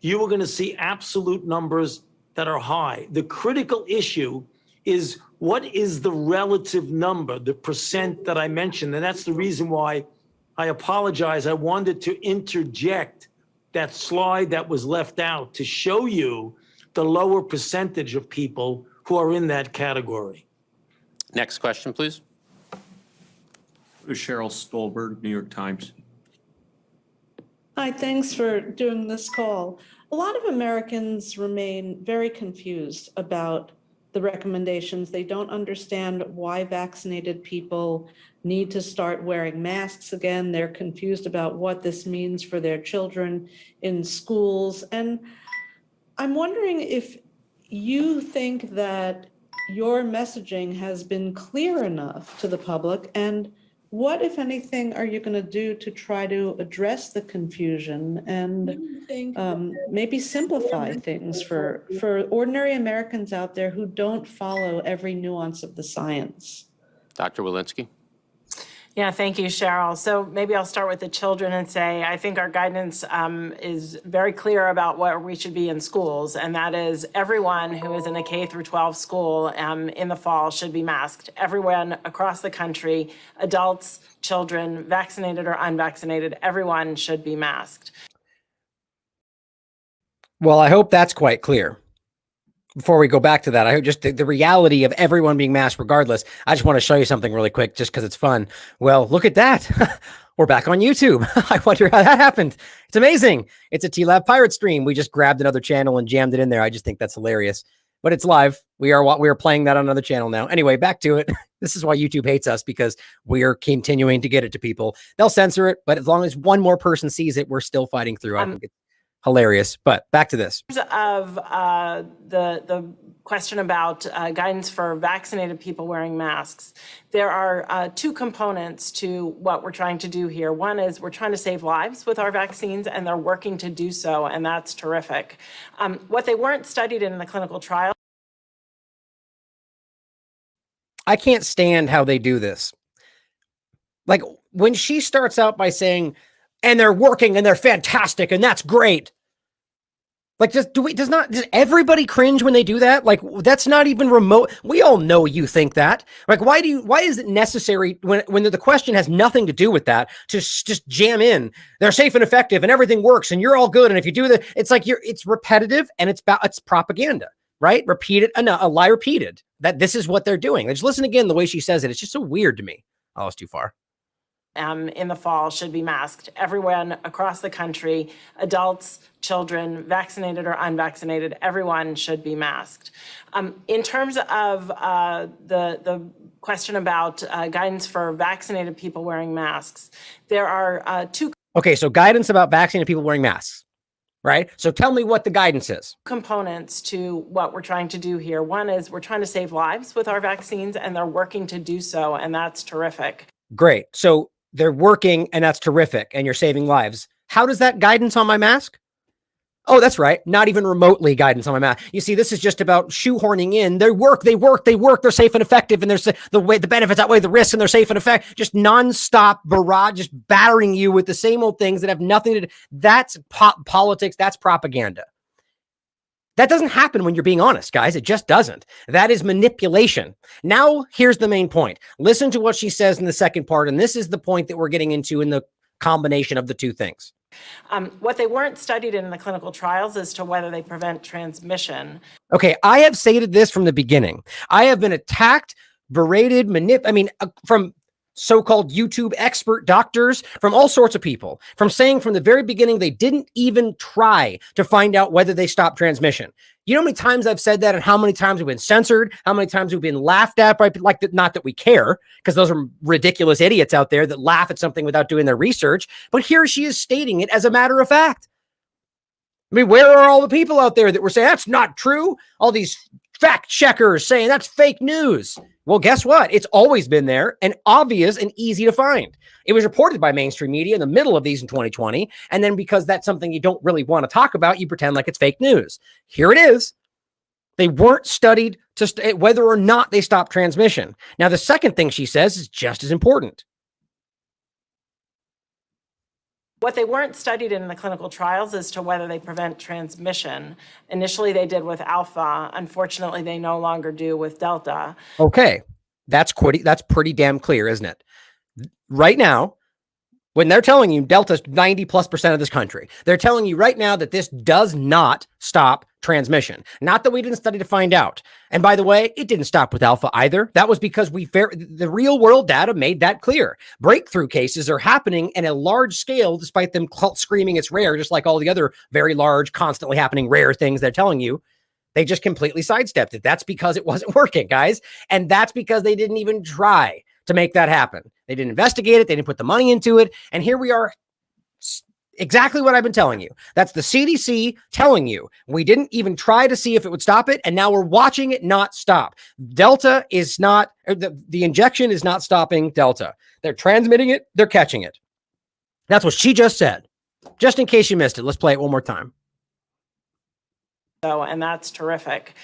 you are going to see absolute numbers that are high. The critical issue is what is the relative number, the percent that I mentioned. And that's the reason why I apologize. I wanted to interject that slide that was left out to show you the lower percentage of people who are in that category. Next question, please. Cheryl Stolberg, New York Times. Hi, thanks for doing this call. A lot of Americans remain very confused about the recommendations. They don't understand why vaccinated people need to start wearing masks again. They're confused about what this means for their children in schools. And I'm wondering if you think that your messaging has been clear enough to the public, and what, if anything, are you going to do to try to address the confusion and maybe simplify things for ordinary Americans out there who don't follow every nuance of the science? Dr. Walensky. Yeah, thank you, Cheryl. So maybe I'll start with the children and say, I think our guidance is very clear about where we should be in schools, and that is everyone who is in a K through 12 school in the fall should be masked. Everyone across the country, adults, children, vaccinated or unvaccinated, everyone should be masked. Well, I hope that's quite clear. Before we go back to that, I hope just the reality of everyone being masked regardless. I just want to show you something really quick just because it's fun. Well, look at that. We're back on YouTube. I wonder how that happened. It's amazing. It's a T-Lab pirate stream. We just grabbed another channel and jammed it in there. I just think that's hilarious. But it's live. We are playing that on another channel now. Anyway, back to it. This is why YouTube hates us, because we are continuing to get it to people. They'll censor it, but as long as one more person sees it, we're still fighting through. I think it's hilarious. But back to this. Of the question about guidance for vaccinated people wearing masks, there are two components to what we're trying to do here. One is we're trying to save lives with our vaccines, and they're working to do so, and that's terrific. What they weren't studied in the clinical trial. I can't stand how they do this. Like when she starts out by saying, and they're working and they're fantastic and that's great. Like, does everybody cringe when they do that? Like, that's not even remote. We all know you think that. Like, why is it necessary when the question has nothing to do with that to just jam in? They're safe and effective and everything works and you're all good. And if you do that, it's like it's repetitive and it's propaganda, right? Repeated, a lie repeated. That this is what they're doing. Just listen again, the way she says it. It's just so weird to me. Oh, it's too far. In the fall should be masked. Everyone across the country, adults, children, vaccinated or unvaccinated, everyone should be masked. In terms of the question about guidance for vaccinated people wearing masks, there are two. Okay, so guidance about vaccinated people wearing masks, right? So tell me what the guidance is. Components to what we're trying to do here. One is we're trying to save lives with our vaccines, and they're working to do so, and that's terrific. Great. So they're working and that's terrific and you're saving lives. How does that guidance on my mask? Oh, that's right. Not even remotely guidance on my mask. You see, this is just about shoehorning in. They work. They're safe and effective. And there's the benefits outweigh the risks and they're safe and effective. Just nonstop barrage, just battering you with the same old things that have nothing to do. That's politics. That's propaganda. That doesn't happen when you're being honest, guys. It just doesn't. That is manipulation. Now, here's the main point. Listen to what she says in the second part, and this is the point that we're getting into in the combination of the two things. What they weren't studied in the clinical trials as to whether they prevent transmission. Okay, I have stated this from the beginning. I have been attacked, berated, from so-called YouTube expert doctors, from all sorts of people, from saying from the very beginning they didn't even try to find out whether they stopped transmission. You know how many times I've said that and how many times we've been censored, how many times we've been laughed at by, like, not that we care, because those are ridiculous idiots out there that laugh at something without doing their research. But here she is stating it as a matter of fact. I mean, where are all the people out there that were saying that's not true? All these fact checkers saying that's fake news. Well, guess what? It's always been there and obvious and easy to find. It was reported by mainstream media in the middle of these in 2020. And then because that's something you don't really want to talk about, you pretend like it's fake news. Here it is. They weren't studied to whether or not they stopped transmission. Now, the second thing she says is just as important. What they weren't studied in the clinical trials as to whether they prevent transmission. Initially, they did with Alpha. Unfortunately, they no longer do with Delta. Okay. That's pretty damn clear, isn't it? Right now, when they're telling you Delta's 90+% of this country, they're telling you right now that this does not stop transmission. Not that we didn't study to find out. And by the way, it didn't stop with Alpha either. That was because the real world data made that clear. Breakthrough cases are happening in a large scale, despite them screaming it's rare, just like all the other very large, constantly happening rare things they're telling you. They just completely sidestepped it. That's because it wasn't working, guys. And that's because they didn't even try to make that happen. They didn't investigate it. They didn't put the money into it. And here we are, exactly what I've been telling you. That's the CDC telling you. We didn't even try to see if it would stop it. And now we're watching it not stop. Delta is not, the injection is not stopping Delta. They're transmitting it. They're catching it. That's what she just said. Just in case you missed it, let's play it one more time. And that's terrific.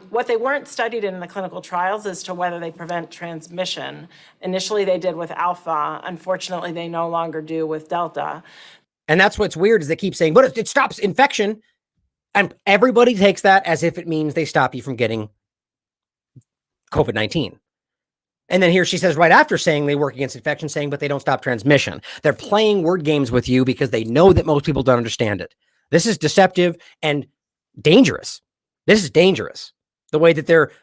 What they weren't studied in the clinical trials as to whether they prevent transmission. Initially, they did with Alpha. Unfortunately, they no longer do with Delta. And that's what's weird is they keep saying, but it stops infection. And everybody takes that as if it means they stop you from getting COVID-19. And then here she says right after saying they work against infection, saying, but they don't stop transmission. They're playing word games with you because they know that most people don't understand it. This is deceptive and dangerous. This is dangerous. The way that they're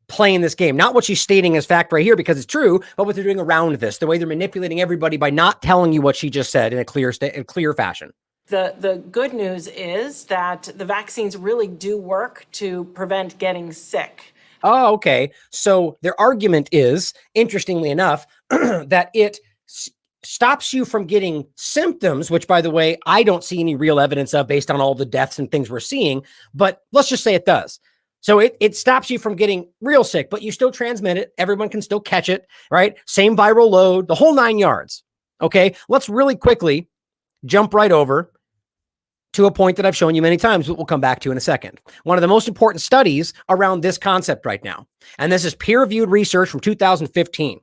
playing this game, not what she's stating as fact right here because it's true, but what they're doing around this, the way they're manipulating everybody by not telling you what she just said in a clear fashion. The good news is that the vaccines really do work to prevent getting sick. Oh, okay. So their argument is, interestingly enough, that it stops you from getting symptoms, which, by the way, I don't see any real evidence of based on all the deaths and things we're seeing, but let's just say it does. So it stops you from getting real sick, but you still transmit it. Everyone can still catch it, right? Same viral load, the whole 9 yards. Okay, let's really quickly jump right over to a point that I've shown you many times, but we'll come back to in a second. One of the most important studies around this concept right now, and this is peer-reviewed research from 2015,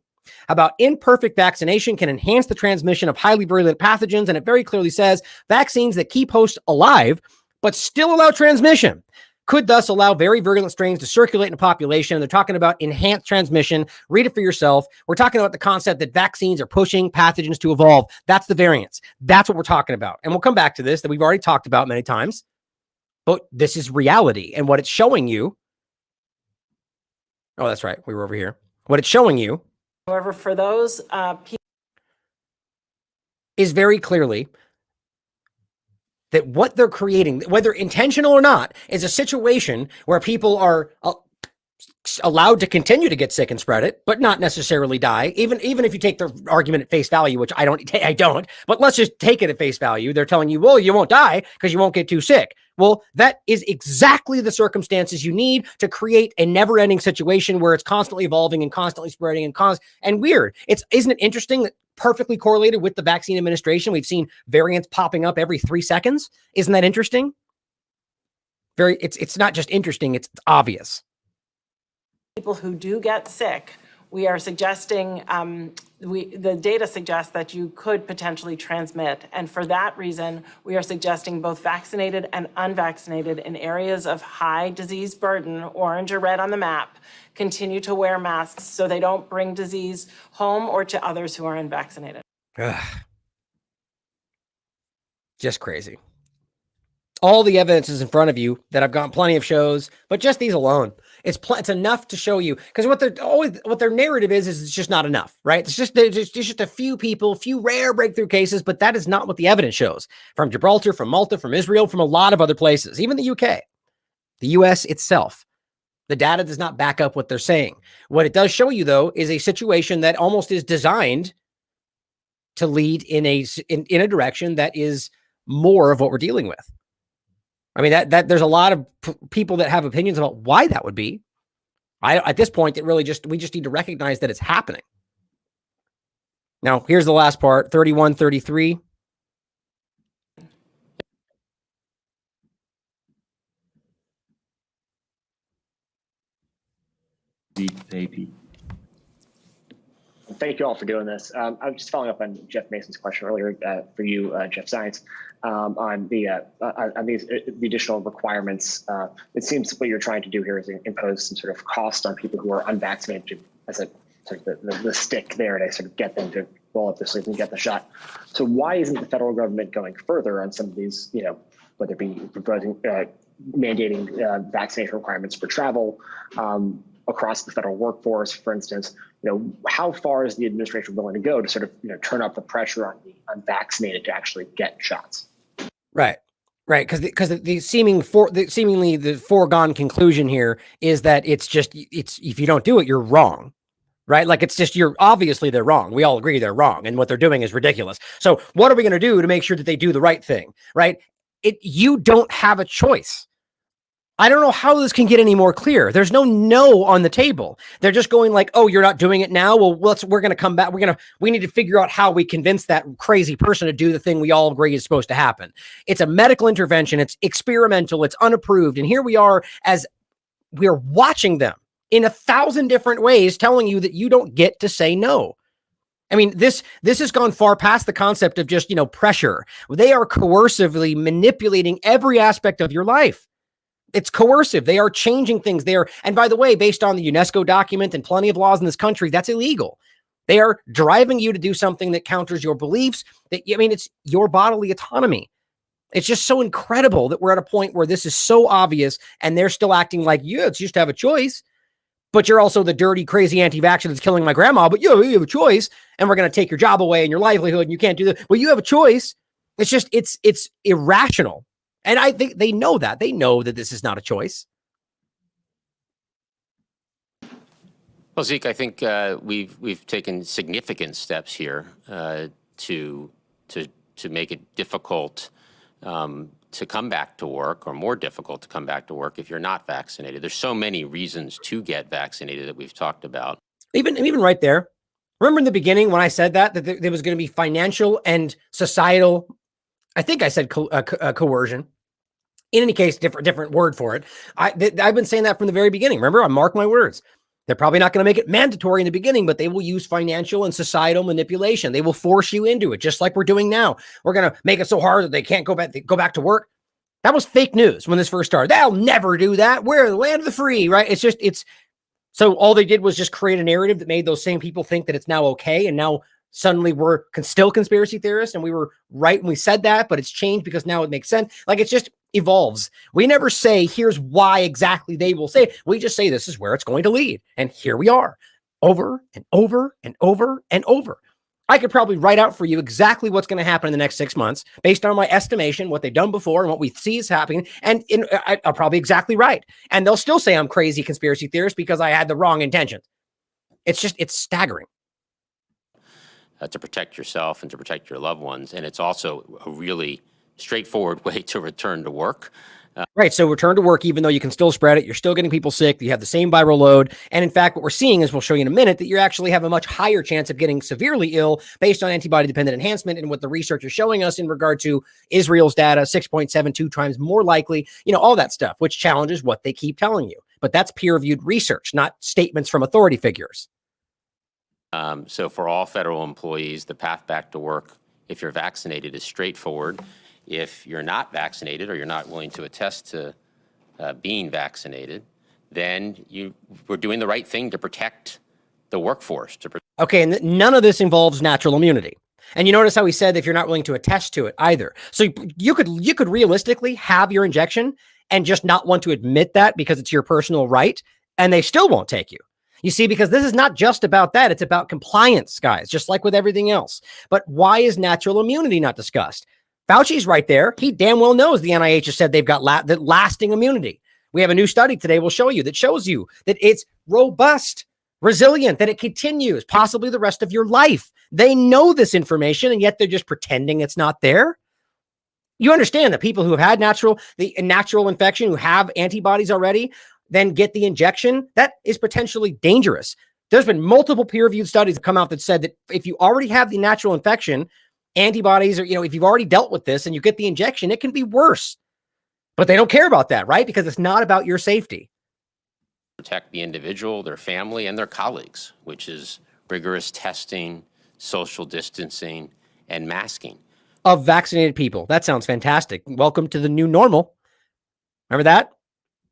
about imperfect vaccination can enhance the transmission of highly virulent pathogens, and it very clearly says vaccines that keep hosts alive but still allow transmission could thus allow very virulent strains to circulate in a population. They're talking about enhanced transmission. Read it for yourself. We're talking about the concept that vaccines are pushing pathogens to evolve. That's the variance. That's what we're talking about. And we'll come back to this that we've already talked about many times, but this is reality. And what it's showing you, oh, that's right. We were over here. What it's showing you, However, for those people is very clearly that what they're creating, whether intentional or not, is a situation where people are allowed to continue to get sick and spread it, but not necessarily die. Even if you take their argument at face value, which I don't, but let's just take it at face value. They're telling you, well, you won't die because you won't get too sick. Well, that is exactly the circumstances you need to create a never-ending situation where it's constantly evolving and constantly spreading and weird. Isn't it interesting that perfectly correlated with the vaccine administration, we've seen variants popping up every 3 seconds? Isn't that interesting? It's not just interesting, it's obvious. who do get sick, we are suggesting, the data suggests that you could potentially transmit. And for that reason, we are suggesting both vaccinated and unvaccinated in areas of high disease burden, orange or red on the map, continue to wear masks so they don't bring disease home or to others who are unvaccinated. Ugh. Just crazy. All the evidence is in front of you that I've gotten plenty of shows, but just these alone, it's enough to show you, because what their narrative is it's just not enough, right? It's just a few people, few rare breakthrough cases, but that is not what the evidence shows from Gibraltar, from Malta, from Israel, from a lot of other places, even the UK, the US itself. The data does not back up what they're saying. What it does show you, though, is a situation that almost is designed to lead in a direction that is more of what we're dealing with. I mean, that there's a lot of people that have opinions about why that would be. At this point, we just need to recognize that it's happening. Now, here's the last part, 3133. Deep baby. Thank you all for doing this. I'm just following up on Jeff Mason's question earlier for you, Jeff Science, on the additional requirements. It seems what you're trying to do here is impose some sort of cost on people who are unvaccinated as a sort of the stick there to sort of get them to roll up their sleeves and get the shot. So why isn't the federal government going further on some of these, whether it be proposing mandating vaccination requirements for travel across the federal workforce, for instance? How far is the administration willing to go to sort of turn up the pressure on the unvaccinated to actually get shots? Right. Because the seemingly the foregone conclusion here is that it's if you don't do it, you're wrong. Right? Like it's just, obviously they're wrong. We all agree they're wrong. And what they're doing is ridiculous. So what are we going to do to make sure that they do the right thing? Right? You don't have a choice. I don't know how this can get any more clear. There's no on the table. They're just going like, oh, you're not doing it now. Well, we're going to come back. We need to figure out how we convince that crazy person to do the thing we all agree is supposed to happen. It's a medical intervention. It's experimental. It's unapproved. And here we are as we're watching them in 1,000 different ways, telling you that you don't get to say no. I mean, this has gone far past the concept of just, pressure. They are coercively manipulating every aspect of your life. It's coercive. They are changing things there. And by the way, based on the UNESCO document and plenty of laws in this country, that's illegal. They are driving you to do something that counters your beliefs. It's your bodily autonomy. It's just so incredible that we're at a point where this is so obvious and they're still acting like, it's just have a choice. But you're also the dirty, crazy anti-vaxxer that's killing my grandma. But you have a choice, and we're going to take your job away and your livelihood, and you can't do that. Well, you have a choice. It's just, it's irrational. And I think they know that. They know that this is not a choice. Well, Zeke, I think we've taken significant steps here to make it difficult to come back to work, or more difficult to come back to work if you're not vaccinated. There's so many reasons to get vaccinated that we've talked about. Even right there. Remember in the beginning when I said that there was going to be financial and societal, I think I said coercion. In any case, different word for it. I've been saying that from the very beginning. Remember, I mark my words. They're probably not going to make it mandatory in the beginning, but they will use financial and societal manipulation. They will force you into it, just like we're doing now. We're going to make it so hard that they can't go back to work. That was fake news when this first started. They'll never do that. We're the land of the free, right? So all they did was just create a narrative that made those same people think that it's now okay. And now suddenly we're still conspiracy theorists, and we were right when we said that, but it's changed because now it makes sense. Like it's just evolves. We never say, here's why exactly they will say. We just say, this is where it's going to lead. And here we are, over and over and over and over. I could probably write out for you exactly what's going to happen in the next 6 months based on my estimation, what they've done before and what we see is happening. And I'll probably exactly right. And they'll still say I'm crazy conspiracy theorist because I had the wrong intentions. It's staggering. To protect yourself and to protect your loved ones. And it's also a really straightforward way to return to work. Right. So return to work, even though you can still spread it, you're still getting people sick, you have the same viral load. And in fact, what we're seeing is, we'll show you in a minute, that you actually have a much higher chance of getting severely ill based on antibody-dependent enhancement, and what the research is showing us in regard to Israel's data, 6.72 times more likely, all that stuff, which challenges what they keep telling you. But that's peer-reviewed research, not statements from authority figures. So for all federal employees, the path back to work, if you're vaccinated, is straightforward. If you're not vaccinated, or you're not willing to attest to being vaccinated, then we're doing the right thing to protect the workforce. Okay, and none of this involves natural immunity. And you notice how he said if you're not willing to attest to it either. So you could realistically have your injection and just not want to admit that because it's your personal right, and they still won't take you. You see, because this is not just about that. It's about compliance, guys, just like with everything else. But why is natural immunity not discussed? Fauci's right there. He damn well knows the NIH has said they've got lasting immunity. We have a new study today we'll show you that shows you that it's robust, resilient, that it continues possibly the rest of your life. They know this information, and yet they're just pretending it's not there. You understand that people who have had natural infection, who have antibodies already, then get the injection, that is potentially dangerous. There's been multiple peer-reviewed studies that come out that said that if you already have the natural infection, antibodies, or, if you've already dealt with this and you get the injection, it can be worse. But they don't care about that, right? Because it's not about your safety. Protect the individual, their family, and their colleagues, which is rigorous testing, social distancing, and masking. Of vaccinated people. That sounds fantastic. Welcome to the new normal. Remember that?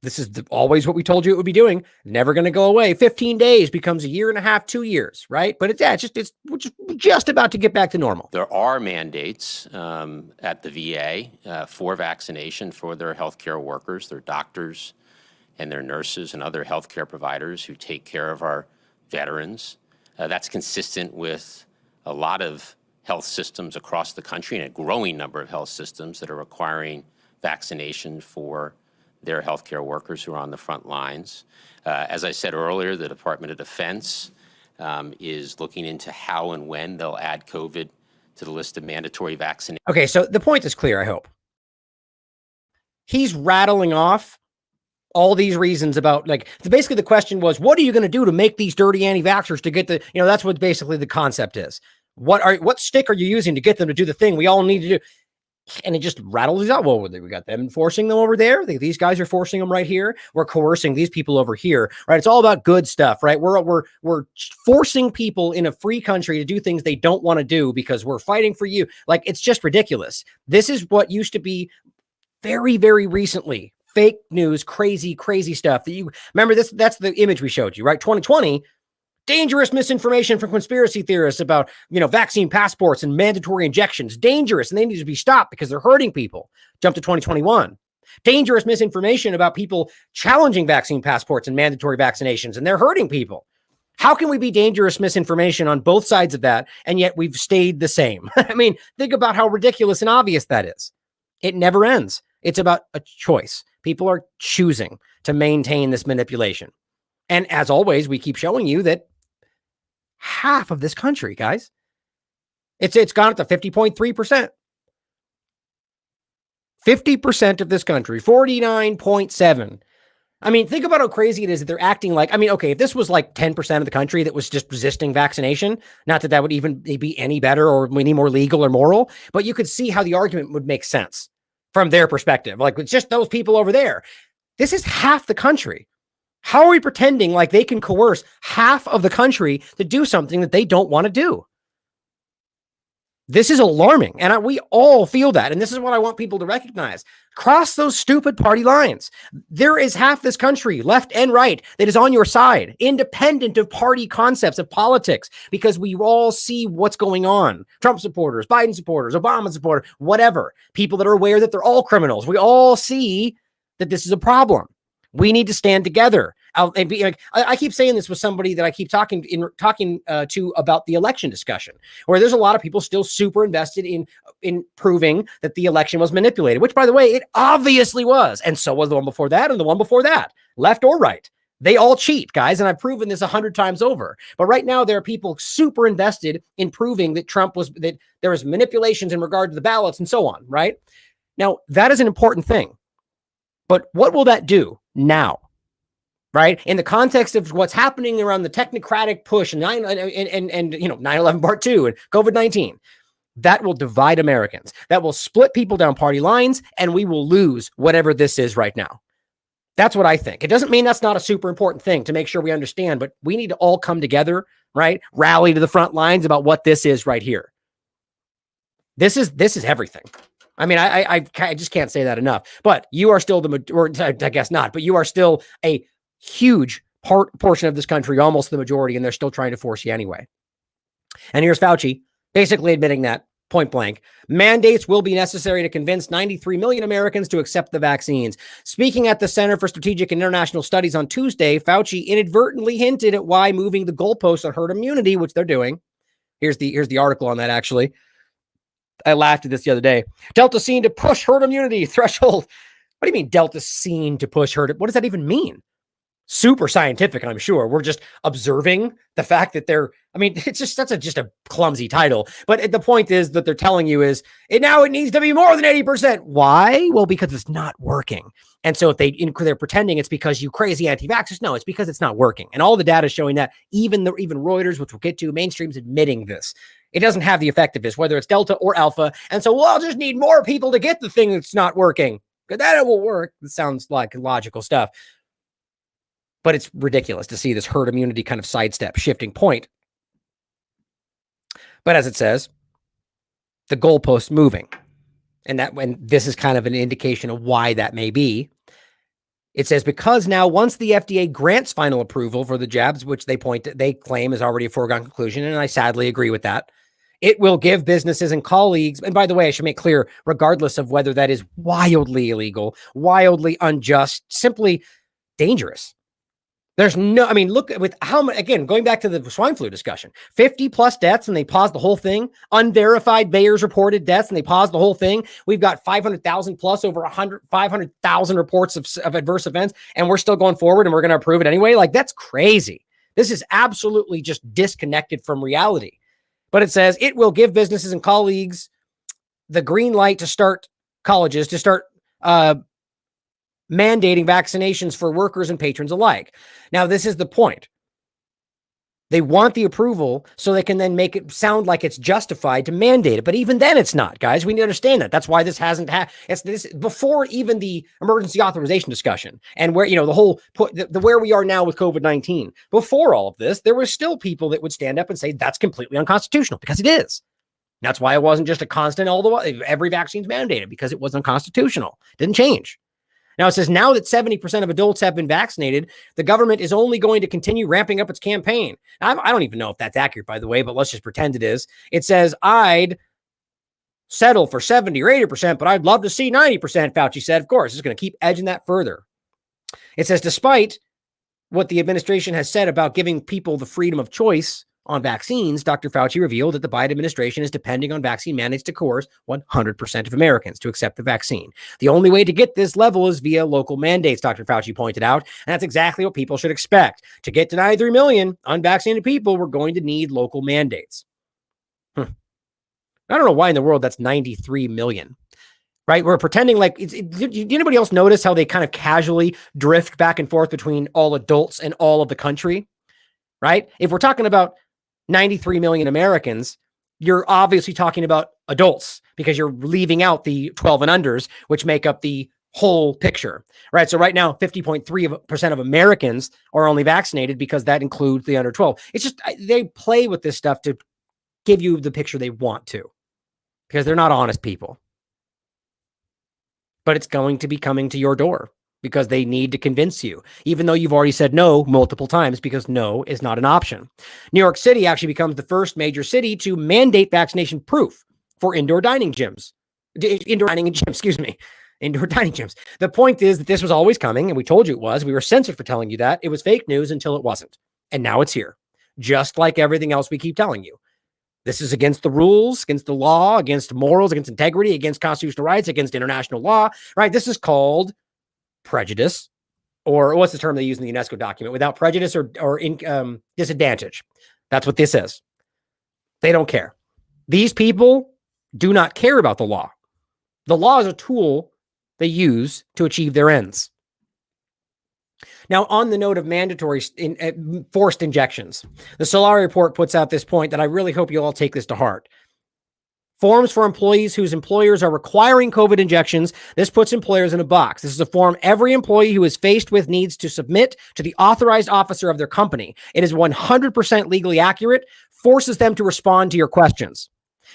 This is always what we told you it would be doing. Never going to go away. 15 days becomes a year and a half, 2 years, right? But we're just about to get back to normal. There are mandates at the VA for vaccination for their healthcare workers, their doctors, and their nurses and other healthcare providers who take care of our veterans. That's consistent with a lot of health systems across the country and a growing number of health systems that are requiring vaccination for their healthcare workers who are on the front lines. As I said earlier, the Department of Defense is looking into how and when they'll add COVID to the list of mandatory vaccinations. Okay, so the point is clear, I hope. He's rattling off all these reasons about, like, basically the question was, what are you going to do to make these dirty anti-vaxxers to get the, that's what basically the concept is. What stick are you using to get them to do the thing we all need to do? And it just rattles these out. Well, we got them forcing them over there. These guys are forcing them right here. We're coercing these people over here, right? It's all about good stuff, right? We're forcing people in a free country to do things they don't want to do because we're fighting for you. Like, it's just ridiculous. This is what used to be very, very recently fake news, crazy stuff that you remember. That's the image we showed you, right? 2020. Dangerous misinformation from conspiracy theorists about, vaccine passports and mandatory injections. Dangerous, and they need to be stopped because they're hurting people. Jump to 2021. Dangerous misinformation about people challenging vaccine passports and mandatory vaccinations, and they're hurting people. How can we be dangerous misinformation on both sides of that, and yet we've stayed the same? I mean, think about how ridiculous and obvious that is. It never ends. It's about a choice. People are choosing to maintain this manipulation. And as always, we keep showing you that half of this country, guys, it's gone up to 50.3%. 50% of this country, 49.7. I mean, think about how crazy it is that they're acting like, okay, if this was like 10% of the country that was just resisting vaccination, not that that would even be any better or any more legal or moral, but you could see how the argument would make sense from their perspective. Like, it's just those people over there. This is half the country. How are we pretending like they can coerce half of the country to do something that they don't want to do? This is alarming. And we all feel that. And this is what I want people to recognize. Cross those stupid party lines. There is half this country, left and right, that is on your side, independent of party concepts of politics, because we all see what's going on. Trump supporters, Biden supporters, Obama supporters, whatever. People that are aware that they're all criminals. We all see that this is a problem. We need to stand together. I keep saying this with somebody that I keep talking to about the election discussion, where there's a lot of people still super invested in proving that the election was manipulated, which, by the way, it obviously was. And so was the one before that and the one before that, left or right. They all cheat, guys. And I've proven this 100 times over. But right now, there are people super invested in proving that that there was manipulations in regard to the ballots and so on, right? Now, that is an important thing. But what will that do now, right? In the context of what's happening around the technocratic push and 9/11 Part 2 and COVID-19, that will divide Americans. That will split people down party lines, and we will lose whatever this is right now. That's what I think. It doesn't mean that's not a super important thing to make sure we understand, but we need to all come together, right? Rally to the front lines about what this is right here. This is everything. I mean, I just can't say that enough. But you are still I guess not, but you are still a huge portion of this country, almost the majority, and they're still trying to force you anyway. And here's Fauci basically admitting that point blank. Mandates will be necessary to convince 93 million Americans to accept the vaccines. Speaking at the Center for Strategic and International Studies on Tuesday, Fauci inadvertently hinted at why moving the goalposts on herd immunity, which they're doing. Here's the article on that, actually. I laughed at this the other day. Delta seen to push herd immunity threshold. What do you mean Delta seen to push herd? What does that even mean? Super scientific, I'm sure. We're just observing the fact that it's just, that's just a clumsy title. But the point is that they're telling you is it needs to be more than 80%. Why? Well, because it's not working. And so if they're pretending it's because you crazy anti-vaxxers, no, it's because it's not working. And all the data is showing that, even Reuters, which we'll get to, mainstream's admitting this. It doesn't have the effectiveness, whether it's Delta or Alpha. And so we'll just need more people to get the thing that's not working. Because then it will work. It sounds like logical stuff. But it's ridiculous to see this herd immunity kind of sidestep shifting point But as it says, the goalpost moving. And this is kind of an indication of why that may be. It says, because now once the FDA grants final approval for the jabs, which they claim is already a foregone conclusion, and I sadly agree with that, it will give businesses and colleagues, and by the way, I should make clear, regardless of whether that is wildly illegal, wildly unjust, simply dangerous. There's no, I mean, look with how much, again, going back to the swine flu discussion, 50 plus deaths and they paused the whole thing, unverified VAERS reported deaths and they paused the whole thing. We've got 500,000 plus over 500,000 reports of adverse events, and we're still going forward and we're going to approve it anyway. Like, that's crazy. This is absolutely just disconnected from reality. But it says it will give businesses and colleagues the green light to start colleges, to start, mandating vaccinations for workers and patrons alike. Now, this is the point. They want the approval so they can then make it sound like it's justified to mandate it. But even then, it's not, guys. We need to understand that. That's why this hasn't it's this before even the emergency authorization discussion and where, the whole where we are now with COVID-19. Before all of this, there were still people that would stand up and say that's completely unconstitutional, because it is. That's why it wasn't just a constant all the way. Every vaccine's mandated, because it was unconstitutional. It didn't change. Now, it says now that 70% of adults have been vaccinated, the government is only going to continue ramping up its campaign. I don't even know if that's accurate, by the way, but let's just pretend it is. It says, I'd settle for 70 or 80%, but I'd love to see 90%, Fauci said. Of course, it's going to keep edging that further. It says, despite what the administration has said about giving people the freedom of choice on vaccines, Dr. Fauci revealed that the Biden administration is depending on vaccine mandates to coerce 100% of Americans to accept the vaccine. The only way to get this level is via local mandates, Dr. Fauci pointed out. And that's exactly what people should expect. To get to 93 million unvaccinated people, we're going to need local mandates. I don't know why in the world that's 93 million. Right? We're pretending like did anybody else notice how they kind of casually drift back and forth between all adults and all of the country? Right? If we're talking about 93 million Americans, you're obviously talking about adults, because you're leaving out the 12 and unders, which make up the whole picture, right? So right now, 50.3% of Americans are only vaccinated, because that includes the under 12. It's just, they play with this stuff to give you the picture they want to, because they're not honest people. But it's going to be coming to your door, because they need to convince you, even though you've already said no multiple times, because no is not an option. New York City actually becomes the first major city to mandate vaccination proof for indoor dining gyms. Indoor dining gyms. The point is that this was always coming, and we told you it was. We were censored for telling you that. It was fake news until it wasn't. And now it's here, just like everything else we keep telling you. This is against the rules, against the law, against morals, against integrity, against constitutional rights, against international law, right? This is called prejudice, or what's the term they use in the UNESCO document? Without prejudice or disadvantage. That's what this is. They don't care. These people do not care about the law. The law is a tool they use to achieve their ends. Now, on the note of mandatory forced injections, the Solari report puts out this point that I really hope you'll all take this to heart. Forms for employees whose employers are requiring COVID injections. This puts employers in a box. This is a form every employee who is faced with needs to submit to the authorized officer of their company. It is 100% legally accurate, forces them to respond to your questions.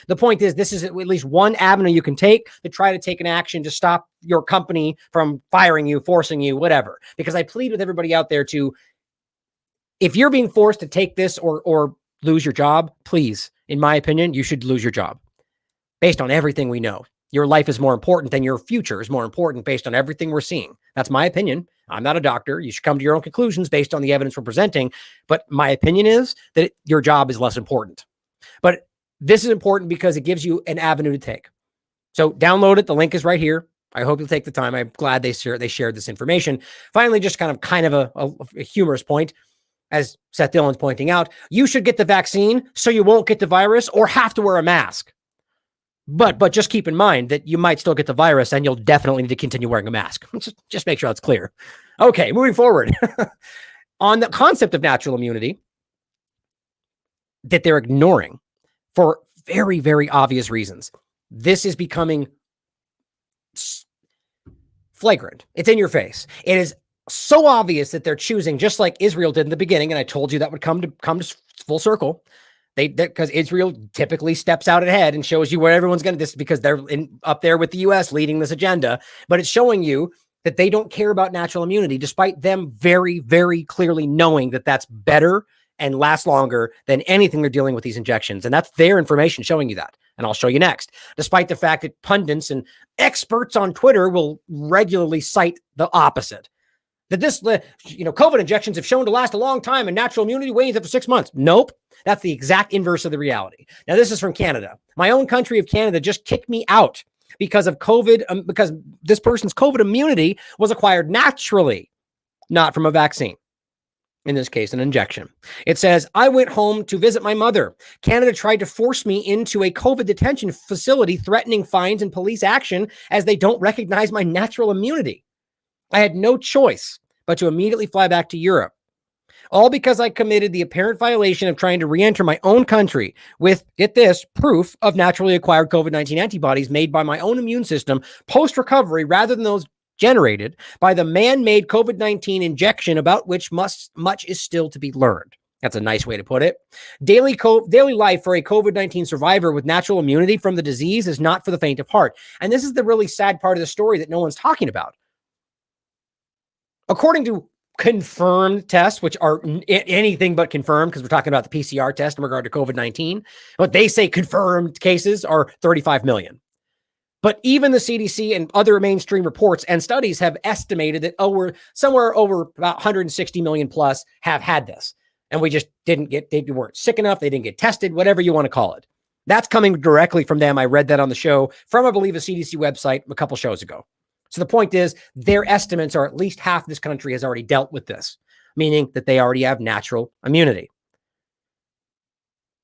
The point is, this is at least one avenue you can take to try to take an action to stop your company from firing you, forcing you, whatever. Because I plead with everybody out there to, if you're being forced to take this or lose your job, please, in my opinion, you should lose your job. Based on everything we know, your life is more important than your future is more important, based on everything we're seeing. That's my opinion. I'm not a doctor. You should come to your own conclusions based on the evidence we're presenting. But my opinion is that your job is less important. But this is important because it gives you an avenue to take. So download it. The link is right here. I hope you'll take the time. I'm glad they shared this information. Finally, just kind of a humorous point. As Seth Dillon's pointing out, you should get the vaccine so you won't get the virus or have to wear a mask. But just keep in mind that you might still get the virus, and you'll definitely need to continue wearing a mask. Just make sure that's clear. Okay, moving forward. On the concept of natural immunity that they're ignoring for very, very obvious reasons. This is becoming flagrant. It's in your face. It is so obvious that they're choosing, just like Israel did in the beginning, and I told you that would come to full circle. Because Israel typically steps out ahead and shows you where everyone's going to, this is because they're up there with the US leading this agenda, but it's showing you that they don't care about natural immunity, despite them very, very clearly knowing that that's better and lasts longer than anything they're dealing with these injections. And that's their information showing you that. And I'll show you next, despite the fact that pundits and experts on Twitter will regularly cite the opposite. That this, COVID injections have shown to last a long time and natural immunity wanes after 6 months. Nope. That's the exact inverse of the reality. Now, this is from Canada. My own country of Canada just kicked me out because of COVID, because this person's COVID immunity was acquired naturally, not from a vaccine. In this case, an injection. It says, I went home to visit my mother. Canada tried to force me into a COVID detention facility, threatening fines and police action as they don't recognize my natural immunity. I had no choice but to immediately fly back to Europe. All because I committed the apparent violation of trying to re-enter my own country with, get this, proof of naturally acquired COVID-19 antibodies made by my own immune system post-recovery rather than those generated by the man-made COVID-19 injection about which much is still to be learned. That's a nice way to put it. Daily life for a COVID-19 survivor with natural immunity from the disease is not for the faint of heart. And this is the really sad part of the story that no one's talking about. According to confirmed tests, which are anything but confirmed, because we're talking about the PCR test in regard to COVID-19, what they say confirmed cases are 35 million. But even the CDC and other mainstream reports and studies have estimated that somewhere over about 160 million plus have had this. And we just they weren't sick enough. They didn't get tested, whatever you want to call it. That's coming directly from them. I read that on the show from, I believe, a CDC website a couple shows ago. So the point is, their estimates are at least half this country has already dealt with this, meaning that they already have natural immunity.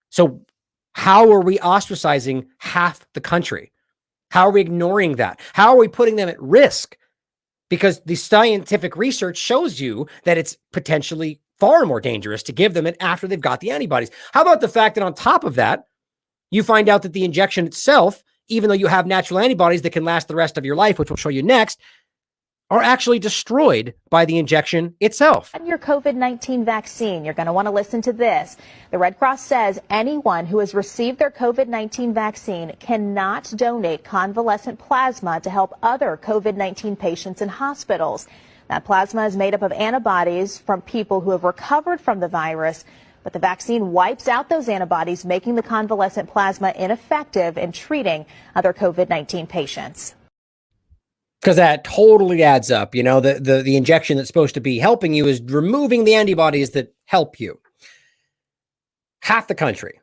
So how are we ostracizing half the country? How are we ignoring that? How are we putting them at risk? Because the scientific research shows you that it's potentially far more dangerous to give them it after they've got the antibodies. How about the fact that on top of that, you find out that the injection itself, even though you have natural antibodies that can last the rest of your life, which we'll show you next, are actually destroyed by the injection itself. On your COVID-19 vaccine, you're going to want to listen to this. The Red Cross says anyone who has received their COVID-19 vaccine cannot donate convalescent plasma to help other COVID-19 patients in hospitals. That plasma is made up of antibodies from people who have recovered from the virus, but the vaccine wipes out those antibodies, making the convalescent plasma ineffective in treating other COVID-19 patients. Because that totally adds up. You know, the injection that's supposed to be helping you is removing the antibodies that help you. Half the country.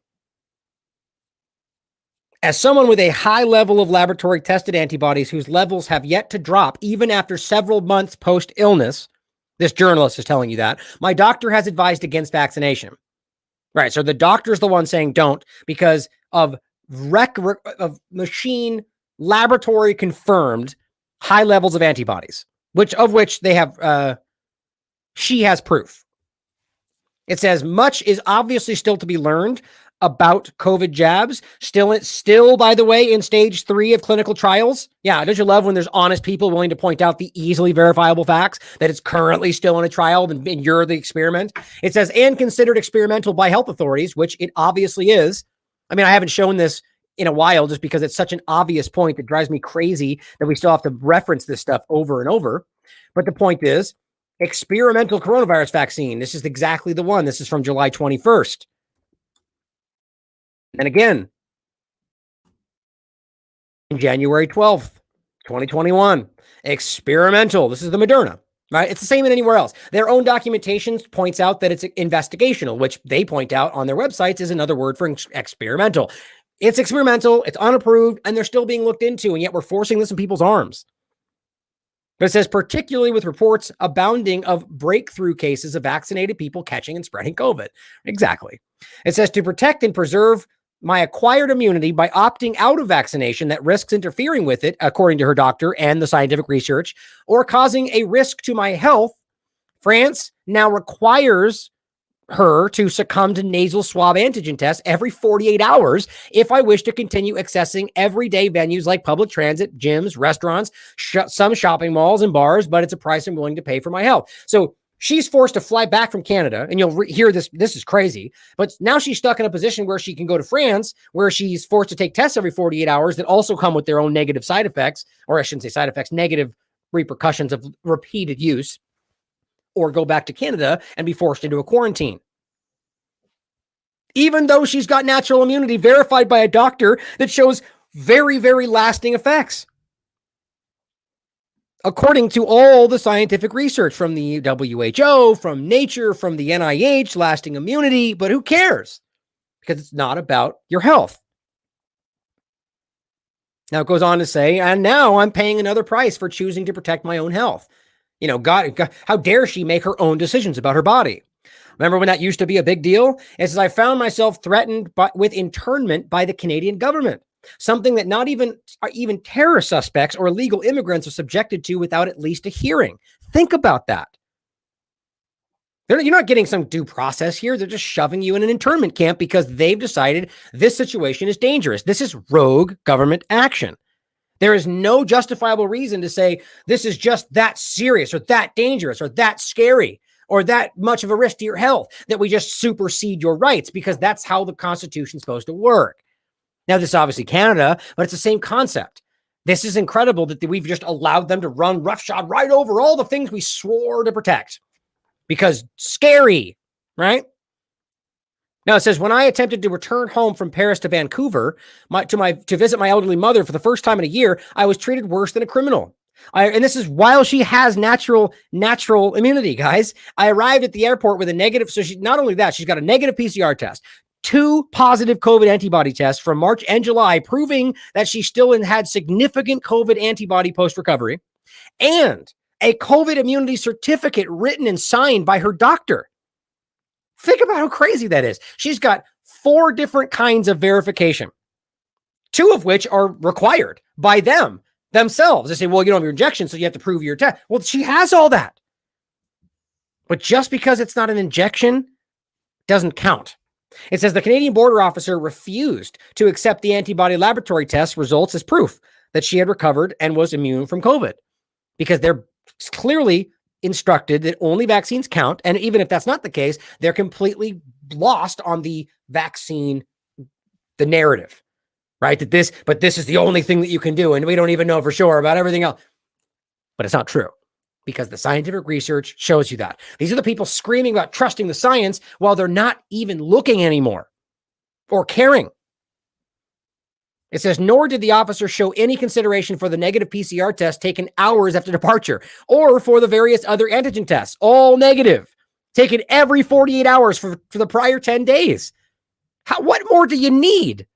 As someone with a high level of laboratory tested antibodies whose levels have yet to drop even after several months post-illness, this journalist is telling you that, my doctor has advised against vaccination. Right, so the doctor's the one saying don't because of machine laboratory confirmed high levels of antibodies, which they have, she has proof. It says much is obviously still to be learned about COVID jabs. Still, by the way, in stage 3 of clinical trials. Yeah, don't you love when there's honest people willing to point out the easily verifiable facts that it's currently still in a trial and you're the experiment? It says, and considered experimental by health authorities, which it obviously is. I mean, I haven't shown this in a while just because it's such an obvious point that drives me crazy that we still have to reference this stuff over and over. But the point is, experimental coronavirus vaccine. This is exactly the one. This is from July 21st. And again, in January 12th, 2021, experimental. This is the Moderna, right? It's the same in anywhere else. Their own documentation points out that it's investigational, which they point out on their websites is another word for experimental. It's experimental, it's unapproved, and they're still being looked into, and yet we're forcing this in people's arms. But it says, particularly with reports abounding of breakthrough cases of vaccinated people catching and spreading COVID. Exactly. It says to protect and preserve my acquired immunity by opting out of vaccination that risks interfering with it, according to her doctor and the scientific research, or causing a risk to my health, France now requires her to succumb to nasal swab antigen tests every 48 hours if I wish to continue accessing everyday venues like public transit, gyms, restaurants, some shopping malls and bars, but it's a price I'm willing to pay for my health. So She's forced to fly back from Canada, and you'll hear this. This is crazy, but now she's stuck in a position where she can go to France, where she's forced to take tests every 48 hours that also come with their own negative side effects, or I shouldn't say side effects, negative repercussions of repeated use, or go back to Canada and be forced into a quarantine. Even though she's got natural immunity verified by a doctor that shows very, very lasting effects. According to all the scientific research from the WHO, from Nature, from the NIH, lasting immunity, but who cares? Because it's not about your health. Now it goes on to say, and now I'm paying another price for choosing to protect my own health. You know, God, how dare she make her own decisions about her body? Remember when that used to be a big deal? It says, I found myself threatened with internment by the Canadian government. Something that not even terror suspects or illegal immigrants are subjected to without at least a hearing. Think about that. You're not getting some due process here. They're just shoving you in an internment camp because they've decided this situation is dangerous. This is rogue government action. There is no justifiable reason to say this is just that serious or that dangerous or that scary or that much of a risk to your health that we just supersede your rights, because that's how the Constitution is supposed to work. Now, this is obviously Canada, but it's the same concept. This is incredible that we've just allowed them to run roughshod right over all the things we swore to protect because scary, right? Now it says, when I attempted to return home from Paris to Vancouver to visit my elderly mother for the first time in a year, I was treated worse than a criminal. And this is while she has natural immunity, guys. I arrived at the airport with a negative. So not only that, she's got a negative PCR test, 2 positive COVID antibody tests from March and July, proving that she still had significant COVID antibody post-recovery, and a COVID immunity certificate written and signed by her doctor. Think about how crazy that is. She's got 4 different kinds of verification, 2 of which are required by themselves. They say, well, you don't have your injection, so you have to prove your test. Well, she has all that. But just because it's not an injection doesn't count. It says the Canadian border officer refused to accept the antibody laboratory test results as proof that she had recovered and was immune from COVID, because they're clearly instructed that only vaccines count. And even if that's not the case, they're completely lost on the vaccine, the narrative, right? But this is the only thing that you can do. And we don't even know for sure about everything else. But it's not true, because the scientific research shows you that. These are the people screaming about trusting the science while they're not even looking anymore or caring. It says, nor did the officer show any consideration for the negative PCR test taken hours after departure, or for the various other antigen tests, all negative, taken every 48 hours for the prior 10 days. What more do you need?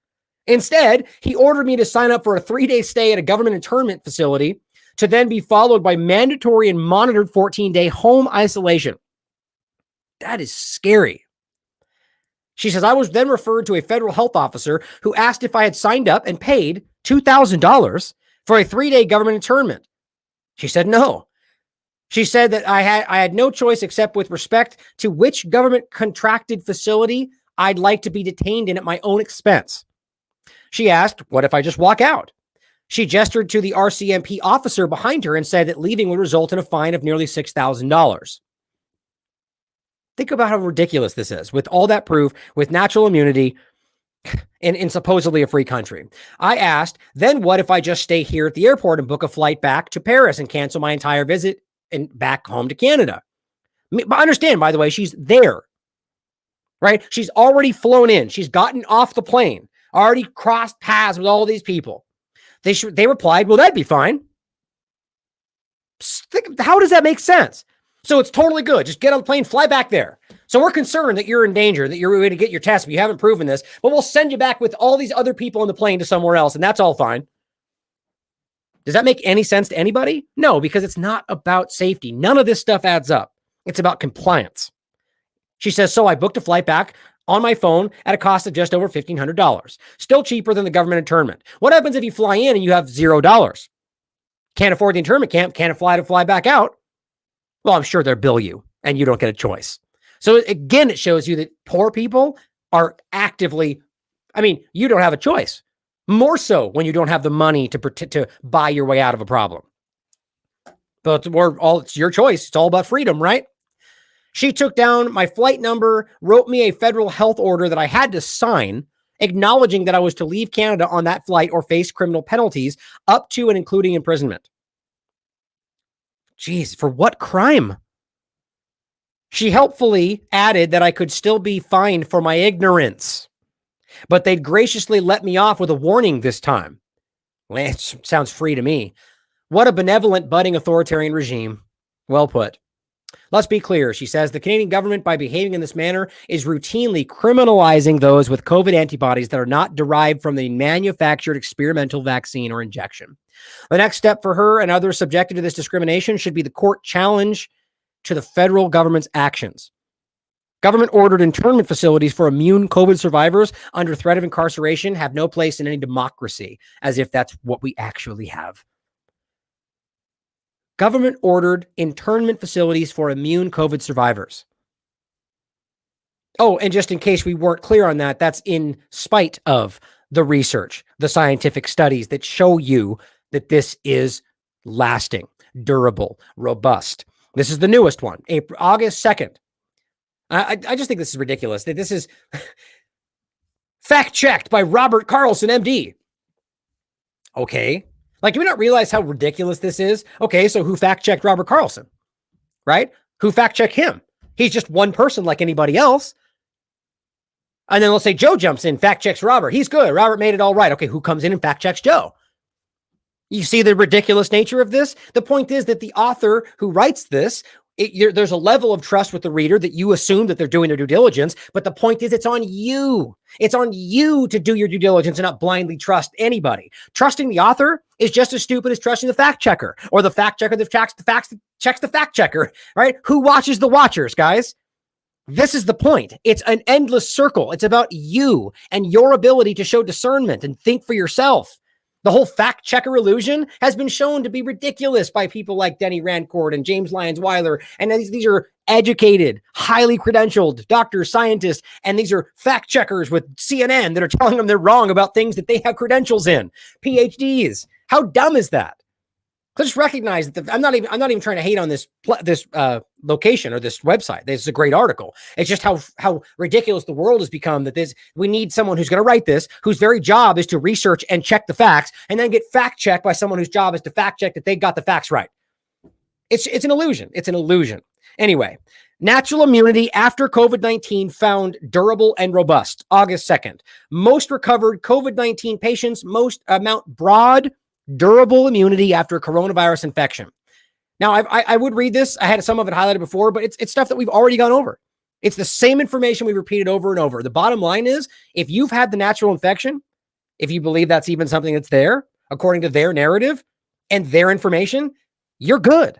Instead, he ordered me to sign up for a 3-day stay at a government internment facility, to then be followed by mandatory and monitored 14-day home isolation. That is scary. She says, I was then referred to a federal health officer who asked if I had signed up and paid $2,000 for a 3-day government internment. She said no. She said that I had no choice except with respect to which government contracted facility I'd like to be detained in at my own expense. She asked, what if I just walk out? She gestured to the RCMP officer behind her and said that leaving would result in a fine of nearly $6,000. Think about how ridiculous this is, with all that proof, with natural immunity, in supposedly a free country. I asked, then what if I just stay here at the airport and book a flight back to Paris and cancel my entire visit and back home to Canada? But understand, by the way, she's there, right? She's already flown in. She's gotten off the plane, already crossed paths with all these people. They replied, well, that'd be fine. How does that make sense? So it's totally good. Just get on the plane, fly back there. So we're concerned that you're in danger, that you're going to get your test, but you haven't proven this, but we'll send you back with all these other people on the plane to somewhere else, and that's all fine. Does that make any sense to anybody? No, because it's not about safety. None of this stuff adds up. It's about compliance. She says, so I booked a flight back on my phone at a cost of just over $1,500. Still cheaper than the government internment. What happens if you fly in and you have $0? Can't afford the internment camp, can't fly back out. Well, I'm sure they'll bill you and you don't get a choice. So again, it shows you that poor people are actively, you don't have a choice. More so when you don't have the money to buy your way out of a problem. But it's your choice. It's all about freedom, right? She took down my flight number, wrote me a federal health order that I had to sign, acknowledging that I was to leave Canada on that flight or face criminal penalties up to and including imprisonment. Jeez, for what crime? She helpfully added that I could still be fined for my ignorance, but they'd graciously let me off with a warning this time. Well, it sounds free to me. What a benevolent, budding authoritarian regime. Well put. Let's be clear, she says, the Canadian government, by behaving in this manner, is routinely criminalizing those with COVID antibodies that are not derived from the manufactured experimental vaccine or injection. The next step for her and others subjected to this discrimination should be the court challenge to the federal government's actions. Government-ordered internment facilities for immune COVID survivors under threat of incarceration have no place in any democracy, as if that's what we actually have. Government-ordered internment facilities for immune COVID survivors. Oh, and just in case we weren't clear on that, that's in spite of the research, the scientific studies that show you that this is lasting, durable, robust. This is the newest one, August 2nd. I just think this is ridiculous. That this is fact-checked by Robert Carlson, MD. Okay. Like, do we not realize how ridiculous this is? Okay, so who fact-checked Robert Carlson? Right? Who fact-checked him? He's just one person like anybody else. And then let's say Joe jumps in, fact-checks Robert. He's good. Robert made it all right. Okay, who comes in and fact-checks Joe? You see the ridiculous nature of this? The point is that the author who writes this, there's a level of trust with the reader that you assume that they're doing their due diligence, but the point is it's on you. It's on you to do your due diligence and not blindly trust anybody. Trusting the author is just as stupid as trusting the fact checker or the fact checker that checks the fact checker, right? Who watches the watchers, guys? This is the point. It's an endless circle. It's about you and your ability to show discernment and think for yourself. The whole fact checker illusion has been shown to be ridiculous by people like Denny Rancourt and James Lyons Weiler. And these are educated, highly credentialed doctors, scientists, and these are fact checkers with CNN that are telling them they're wrong about things that they have credentials in, PhDs. How dumb is that? Just recognize that I'm not even trying to hate on this location or this website. This is a great article. It's just how ridiculous the world has become that we need someone who's going to write this, whose very job is to research and check the facts, and then get fact checked by someone whose job is to fact check that they got the facts right. It's an illusion. It's an illusion. Anyway, natural immunity after COVID-19 found durable and robust. August 2nd. Most recovered COVID-19 patients mount broad, durable immunity after coronavirus infection. Now, I would read this. I had some of it highlighted before, but it's stuff that we've already gone over. It's the same information we've repeated over and over. The bottom line is, if you've had the natural infection, if you believe that's even something that's there, according to their narrative and their information, you're good.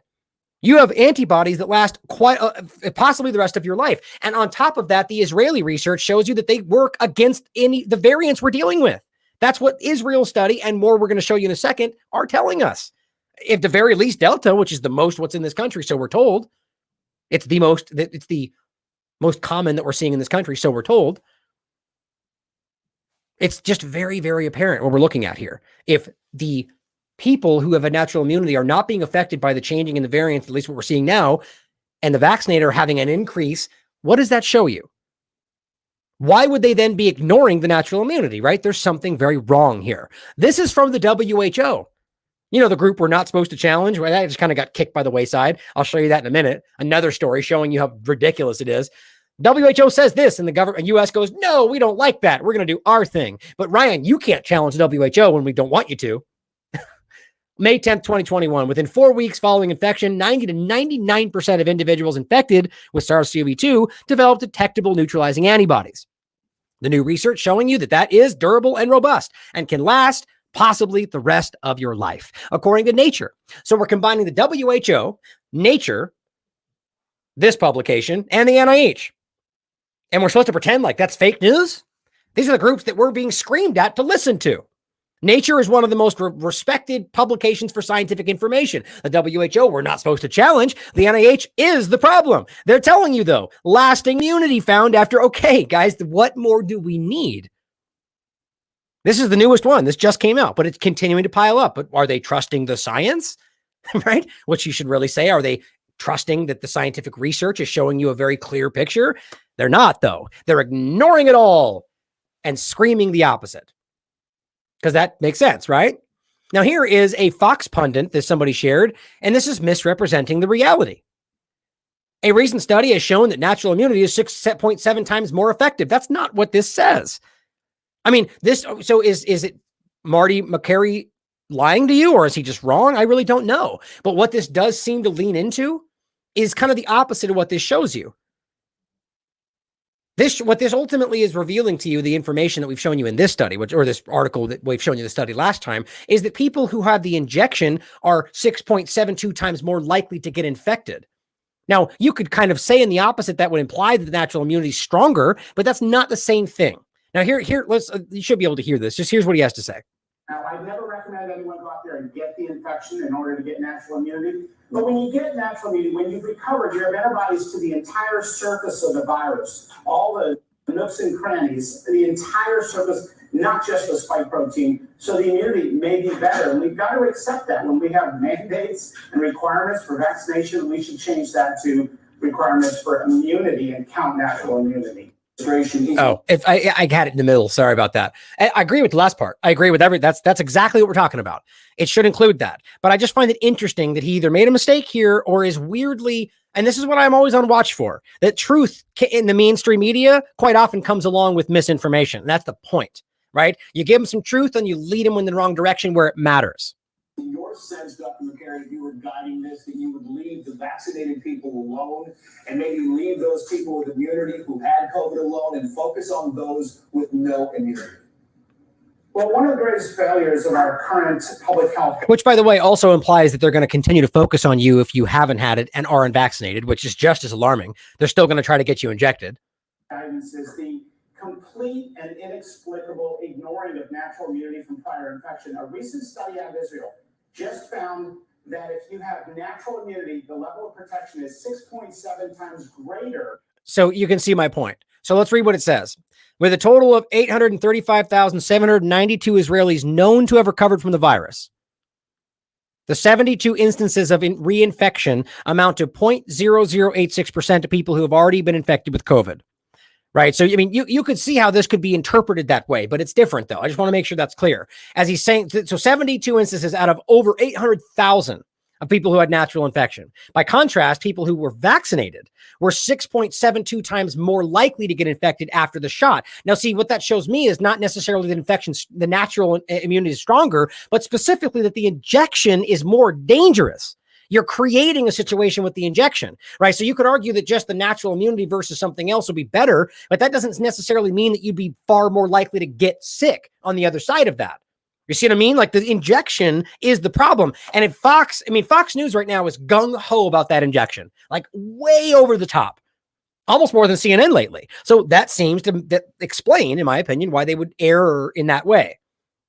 You have antibodies that last quite possibly the rest of your life. And on top of that, the Israeli research shows you that they work against the variants we're dealing with. That's what Israel's study and more we're going to show you in a second are telling us. If the very least Delta, which is the most what's in this country, so we're told, it's the most common that we're seeing in this country, so we're told. It's just very, very apparent what we're looking at here. If the people who have a natural immunity are not being affected by the changing in the variants, at least what we're seeing now, and the vaccinated are having an increase, what does that show you? Why would they then be ignoring the natural immunity, right? There's something very wrong here. This is from the WHO. You know, the group we're not supposed to challenge, right? That just kind of got kicked by the wayside. I'll show you that in a minute. Another story showing you how ridiculous it is. WHO says this, and the government, US goes, no, we don't like that. We're going to do our thing. But Ryan, you can't challenge the WHO when we don't want you to. May 10th, 2021, within 4 weeks following infection, 90 to 99% of individuals infected with SARS-CoV-2 developed detectable neutralizing antibodies. The new research showing you that is durable and robust and can last possibly the rest of your life, according to Nature. So we're combining the WHO, Nature, this publication, and the NIH. And we're supposed to pretend like that's fake news? These are the groups that we're being screamed at to listen to. Nature is one of the most respected publications for scientific information. The WHO, we're not supposed to challenge. The NIH is the problem. They're telling you, though, lasting immunity found after, okay, guys, what more do we need? This is the newest one. This just came out, but it's continuing to pile up. But are they trusting the science? Right? Which you should really say, are they trusting that the scientific research is showing you a very clear picture. They're not, though. They're ignoring it all and screaming the opposite. Because that makes sense, right? Now, here is a Fox pundit that somebody shared, and this is misrepresenting the reality. A recent study has shown that natural immunity is 6.7 times more effective. That's not what this says. I mean, so is it Marty McCary lying to you, or is he just wrong? I really don't know. But what this does seem to lean into is kind of the opposite of what this shows you. What this ultimately is revealing to you, the information that we've shown you in this study, or this article that we've shown you the study last time, is that people who have the injection are 6.72 times more likely to get infected. Now, you could kind of say in the opposite that would imply that the natural immunity is stronger, but that's not the same thing. Now, here, you should be able to hear this. Just here's what he has to say. Now, I never recommend anyone go out there and get the infection in order to get natural immunity. But when you get natural immunity, when you've recovered, you have antibodies to the entire surface of the virus, all the nooks and crannies, the entire surface, not just the spike protein. So the immunity may be better. And we've got to accept that. When we have mandates and requirements for vaccination, we should change that to requirements for immunity and count natural immunity. Oh, if I had it in the middle. Sorry about that. I agree with the last part. I agree with that's exactly what we're talking about. It should include that. But I just find it interesting that he either made a mistake here or is weirdly, and this is what I'm always on watch for, that truth in the mainstream media quite often comes along with misinformation. That's the point, right? You give them some truth and you lead them in the wrong direction where it matters. In your sense, Dr. McCary, if you were guiding this, that you would leave the vaccinated people alone and maybe leave those people with immunity who had COVID alone and focus on those with no immunity. Well, one of the greatest failures of our current public health, which, by the way, also implies that they're going to continue to focus on you if you haven't had it and are unvaccinated, which is just as alarming. They're still going to try to get you injected. Guidance is the complete and inexplicable ignoring of natural immunity from prior infection. A recent study out of Israel just found that if you have natural immunity, the level of protection is 6.7 times greater. So you can see my point. So let's read what it says. With a total of 835,792 Israelis known to have recovered from the virus, the 72 instances of reinfection amount to 0.0086% of people who have already been infected with COVID. Right. So, I mean, you could see how this could be interpreted that way, but it's different, though. I just want to make sure that's clear. As he's saying, so 72 instances out of over 800,000 of people who had natural infection. By contrast, people who were vaccinated were 6.72 times more likely to get infected after the shot. Now, see, what that shows me is not necessarily that the natural immunity is stronger, but specifically that the injection is more dangerous. You're creating a situation with the injection, right? So you could argue that just the natural immunity versus something else would be better, but that doesn't necessarily mean that you'd be far more likely to get sick on the other side of that. You see what I mean? Like, the injection is the problem. And if Fox News right now is gung-ho about that injection, like way over the top, almost more than CNN lately. So that seems to explain, in my opinion, why they would err in that way.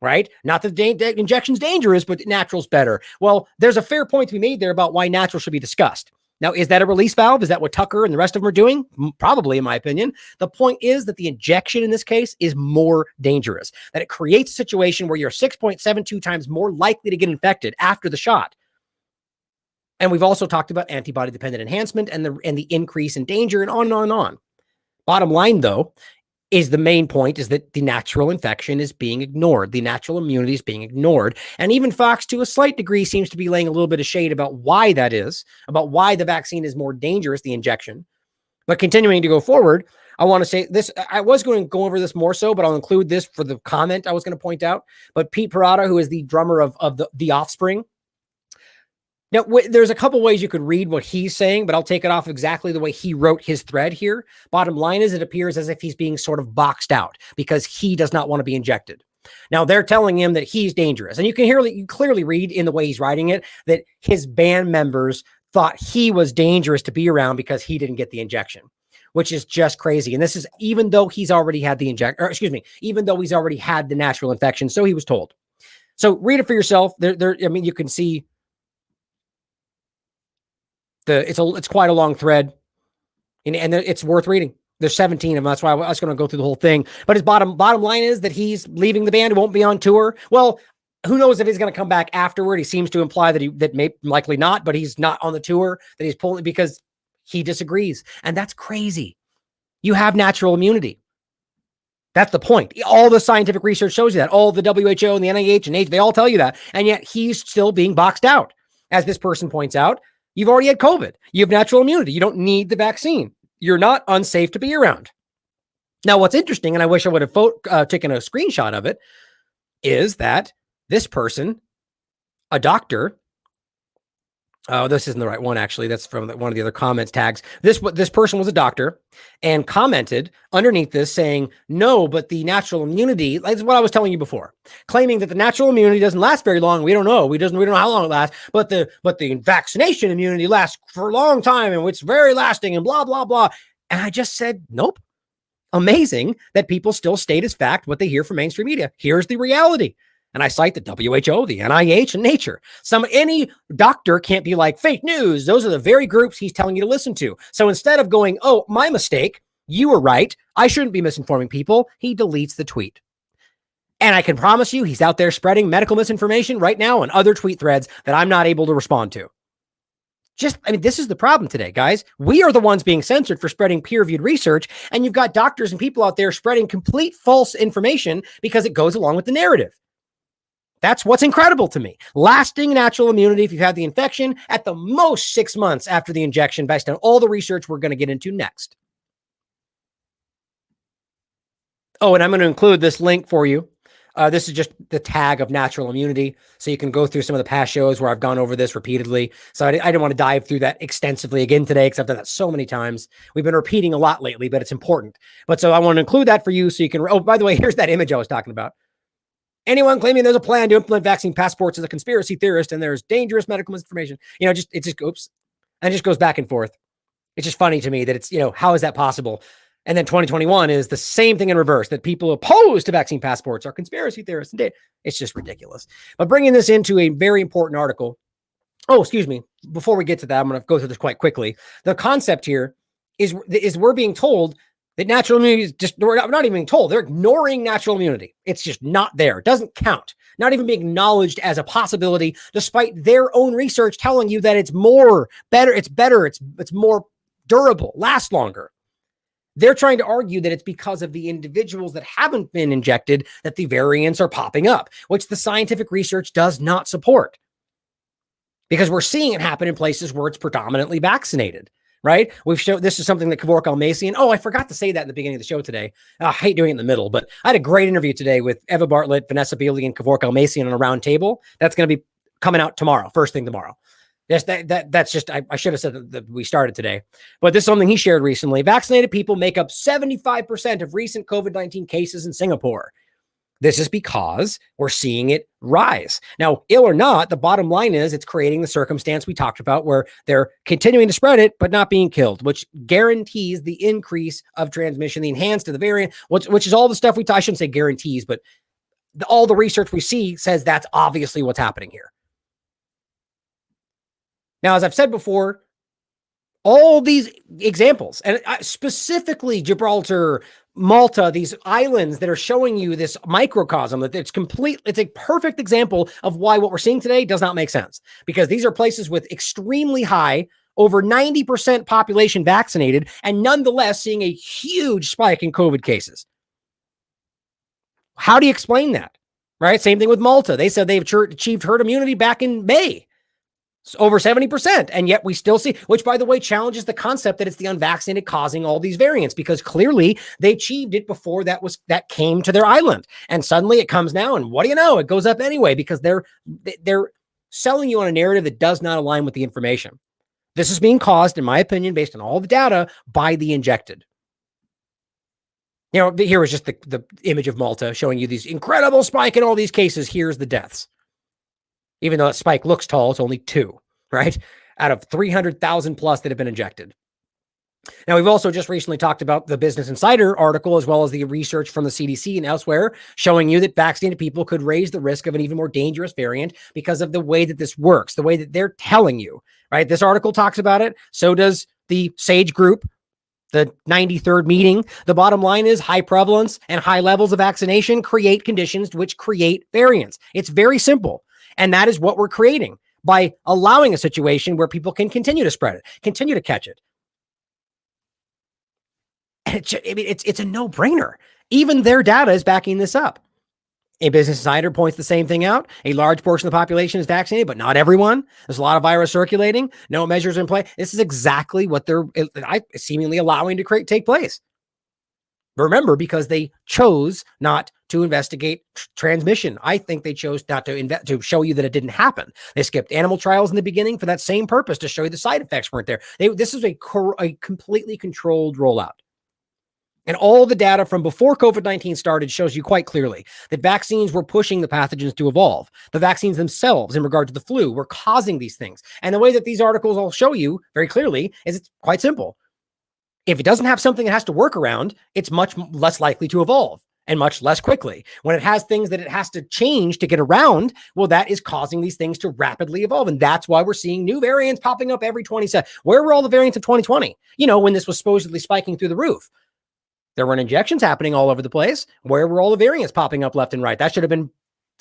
Right? Not that injection's dangerous, but natural's better. Well, there's a fair point to be made there about why natural should be discussed. Now, is that a release valve? Is that what Tucker and the rest of them are doing? Probably, in my opinion. The point is that the injection in this case is more dangerous, that it creates a situation where you're 6.72 times more likely to get infected after the shot. And we've also talked about antibody-dependent enhancement and the increase in danger and on and on and on. Bottom line, though, is the main point is that the natural infection is being ignored. The natural immunity is being ignored. And even Fox, to a slight degree, seems to be laying a little bit of shade about why that is, about why the vaccine is more dangerous, the injection. But continuing to go forward, I want to say this. I was going to go over this more so, but I'll include this for the comment I was going to point out. But Pete Parada, who is the drummer of the Offspring, now, there's a couple ways you could read what he's saying, but I'll take it off exactly the way he wrote his thread here. Bottom line is, it appears as if he's being sort of boxed out because he does not want to be injected. Now, they're telling him that he's dangerous. And you can clearly read in the way he's writing it that his band members thought he was dangerous to be around because he didn't get the injection, which is just crazy. And this is even though he's already had even though he's already had the natural infection. So he was told. So read it for yourself. You can see it's quite a long thread, and it's worth reading. There's 17 of them. That's why I was going to go through the whole thing. But his bottom line is that he's leaving the band. It won't be on tour. Well, Who knows if he's going to come back afterward? He seems to imply that may likely not, but he's not on the tour, that he's pulling because he disagrees. And that's crazy. You have natural immunity. That's the point. All the scientific research shows you that. All the WHO and the NIH and H, they all tell you that. And yet he's still being boxed out. As this person points out, you've already had COVID. You have natural immunity. You don't need the vaccine. You're not unsafe to be around. Now, what's interesting, and I wish I would have taken a screenshot of it, is that this person, a doctor, oh, this isn't the right one, actually. That's from one of the other comments tags. This person was a doctor and commented underneath this saying, no, but the natural immunity, like what I was telling you before, claiming that the natural immunity doesn't last very long. We don't know. We don't know how long it lasts, but the vaccination immunity lasts for a long time and it's very lasting and blah, blah, blah. And I just said, nope. Amazing that people still state as fact what they hear from mainstream media. Here's the reality. And I cite the WHO, the NIH, and Nature. Any doctor can't be like fake news. Those are the very groups he's telling you to listen to. So instead of going, oh, my mistake, you were right, I shouldn't be misinforming people, he deletes the tweet. And I can promise you he's out there spreading medical misinformation right now on other tweet threads that I'm not able to respond to. This is the problem today, guys. We are the ones being censored for spreading peer-reviewed research, and you've got doctors and people out there spreading complete false information because it goes along with the narrative. That's what's incredible to me. Lasting natural immunity if you've had the infection, at the most 6 months after the injection, based on all the research we're going to get into next. Oh, and I'm going to include this link for you. This is just the tag of natural immunity. So you can go through some of the past shows where I've gone over this repeatedly. So I didn't want to dive through that extensively again today, because I've done that so many times. We've been repeating a lot lately, but it's important. But so I want to include that for you so you can, oh, by the way, here's that image I was talking about. Anyone claiming there's a plan to implement vaccine passports is a conspiracy theorist, and there's dangerous medical misinformation. It just oops, and it just goes back and forth. It's just funny to me that it's, how is that possible? And then 2021 is the same thing in reverse, that people opposed to vaccine passports are conspiracy theorists. It's just ridiculous. But bringing this into a very important article. Oh, excuse me. Before we get to that, I'm going to go through this quite quickly. The concept here is we're being told that natural immunity is just, we're not even being told. They're ignoring natural immunity. It's just not there. It doesn't count. Not even being acknowledged as a possibility, despite their own research telling you that it's better, it's more durable, lasts longer. They're trying to argue that it's because of the individuals that haven't been injected that the variants are popping up, which the scientific research does not support. Because we're seeing it happen in places where it's predominantly vaccinated, right? We've shown this is something that Kevork Almacian. Oh, I forgot to say that in the beginning of the show today. I hate doing it in the middle, but I had a great interview today with Eva Bartlett, Vanessa Bealey, and Kevork Almacian on a round table. That's going to be coming out tomorrow, first thing tomorrow. Yes, that's just, I should have said that we started today, but this is something he shared recently. Vaccinated people make up 75% of recent COVID-19 cases in Singapore. This is because we're seeing it rise. Now, ill or not, the bottom line is it's creating the circumstance we talked about where they're continuing to spread it, but not being killed, which guarantees the increase of transmission, the enhanced of the variant, which is all the stuff I shouldn't say guarantees, but all the research we see says that's obviously what's happening here. Now, as I've said before, all these examples, and specifically Gibraltar, Malta, these islands that are showing you this microcosm, that it's a perfect example of why what we're seeing today does not make sense. Because these are places with extremely high, over 90% population vaccinated, and nonetheless seeing a huge spike in COVID cases. How do you explain that? Right? Same thing with Malta. They said they've achieved herd immunity back in May. Over 70%. And yet we still see, which by the way, challenges the concept that it's the unvaccinated causing all these variants, because clearly they achieved it before that came to their island. And suddenly it comes now. And what do you know? It goes up anyway, because they're selling you on a narrative that does not align with the information. This is being caused, in my opinion, based on all the data, by the injected. Here was just the image of Malta showing you these incredible spike in all these cases. Here's the deaths. Even though that spike looks tall, it's only 2, right? Out of 300,000 plus that have been injected. Now, we've also just recently talked about the Business Insider article, as well as the research from the CDC and elsewhere, showing you that vaccinated people could raise the risk of an even more dangerous variant because of the way that this works, the way that they're telling you, right? This article talks about it. So does the SAGE group, the 93rd meeting. The bottom line is high prevalence and high levels of vaccination create conditions which create variants. It's very simple. And that is what we're creating by allowing a situation where people can continue to spread it, continue to catch it. And it's a no-brainer. Even their data is backing this up. A Business Insider points the same thing out. A large portion of the population is vaccinated, but not everyone. There's a lot of virus circulating. No measures in play. This is exactly what they're seemingly allowing to take place. Remember, because they chose not to investigate transmission. I think they chose not to show you that it didn't happen. They skipped animal trials in the beginning for that same purpose, to show you the side effects weren't there. This is a completely controlled rollout. And all the data from before COVID-19 started shows you quite clearly that vaccines were pushing the pathogens to evolve. The vaccines themselves, in regard to the flu, were causing these things. And the way that these articles all show you very clearly is it's quite simple. If it doesn't have something it has to work around, it's much less likely to evolve and much less quickly. When it has things that it has to change to get around, well, that is causing these things to rapidly evolve. And that's why we're seeing new variants popping up every 20 seconds. Where were all the variants of 2020? When this was supposedly spiking through the roof. There weren't injections happening all over the place. Where were all the variants popping up left and right? That should have been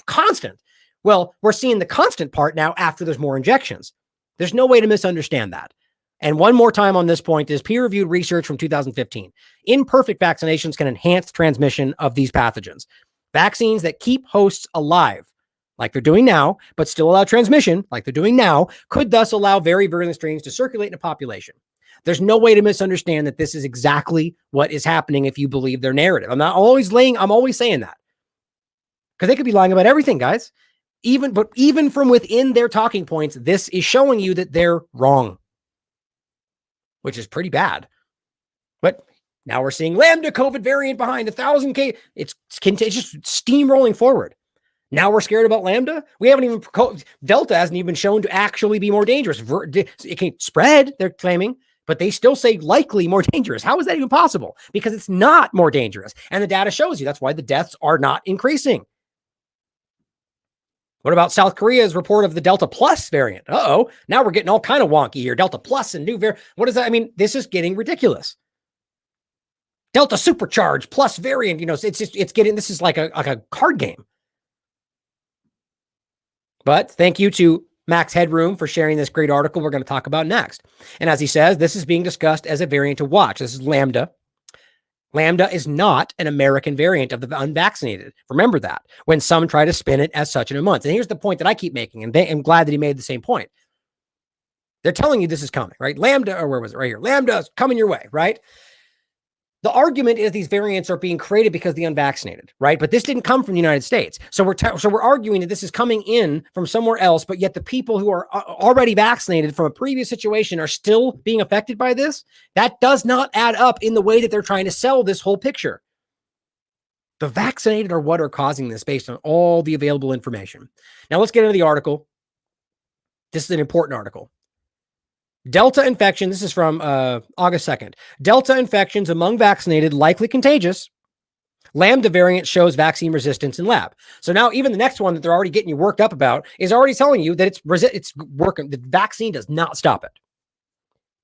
constant. Well, we're seeing the constant part now after there's more injections. There's no way to misunderstand that. And one more time on this point is peer-reviewed research from 2015. Imperfect vaccinations can enhance transmission of these pathogens. Vaccines that keep hosts alive, like they're doing now, but still allow transmission, like they're doing now, could thus allow very virulent strains to circulate in a population. There's no way to misunderstand that this is exactly what is happening if you believe their narrative. I'm always saying that. Because they could be lying about everything, guys. Even from within their talking points, this is showing you that they're wrong, which is pretty bad. But now we're seeing Lambda COVID variant behind 1,000 cases. It's just steamrolling forward. Now we're scared about Lambda. Delta hasn't even been shown to actually be more dangerous. It can spread, they're claiming, but they still say likely more dangerous. How is that even possible? Because it's not more dangerous. And the data shows you that's why the deaths are not increasing. What about South Korea's report of the Delta Plus variant? Now we're getting all kind of wonky here. Delta Plus and new variant. What is that? I mean, this is getting ridiculous. Delta Supercharged Plus variant, this is like a card game. But thank you to Max Headroom for sharing this great article we're going to talk about next. And as he says, this is being discussed as a variant to watch. This is Lambda. Lambda is not an American variant of the unvaccinated. Remember that when some try to spin it as such in a month. And here's the point that I keep making, and I'm glad that he made the same point. They're telling you this is coming, right? Lambda, or where was it? Right here. Lambda is coming your way, right? The argument is these variants are being created because of the unvaccinated, right? But this didn't come from the United States. So we're arguing that this is coming in from somewhere else, but yet the people who are already vaccinated from a previous situation are still being affected by this. That does not add up in the way that they're trying to sell this whole picture. The vaccinated are what are causing this based on all the available information. Now let's get into the article. This is an important article. Delta infection, this is from August 2nd. Delta infections among vaccinated likely contagious. Lambda variant shows vaccine resistance in lab. So now even the next one that they're already getting you worked up about is already telling you that it's working. The vaccine does not stop it.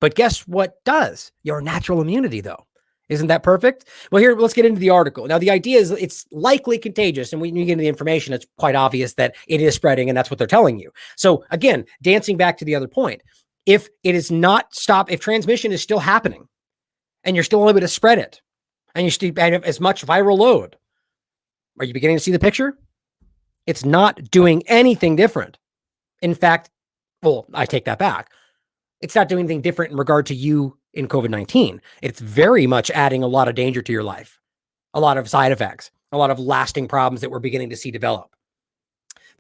But guess what does? Your natural immunity, though. Isn't that perfect? Well, here, let's get into the article. Now, the idea is it's likely contagious. And when you get into the information, it's quite obvious that it is spreading, and that's what they're telling you. So again, dancing back to the other point, if it is not stopped, if transmission is still happening and you're still able to spread it and you still have as much viral load, are you beginning to see the picture? It's not doing anything different. In fact, well, I take that back. It's not doing anything different in regard to you in COVID-19. It's very much adding a lot of danger to your life, a lot of side effects, a lot of lasting problems that we're beginning to see develop.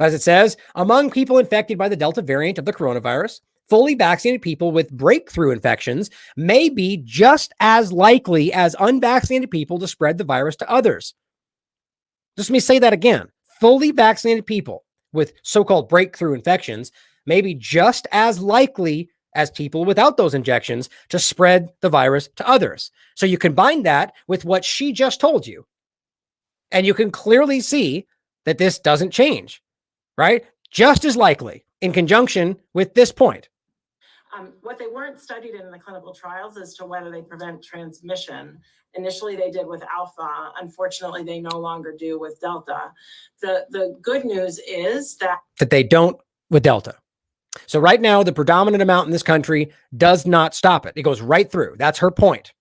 As it says, among people infected by the Delta variant of the coronavirus, fully vaccinated people with breakthrough infections may be just as likely as unvaccinated people to spread the virus to others. Just let me say that again. Fully vaccinated people with so-called breakthrough infections may be just as likely as people without those injections to spread the virus to others. So you combine that with what she just told you, and you can clearly see that this doesn't change, right? Just as likely in conjunction with this point. What they weren't studied in the clinical trials as to whether they prevent transmission. Initially, they did with Alpha. Unfortunately, they no longer do with Delta. The good news is that they don't with Delta. So right now, the predominant amount in this country does not stop it. It goes right through. That's her point.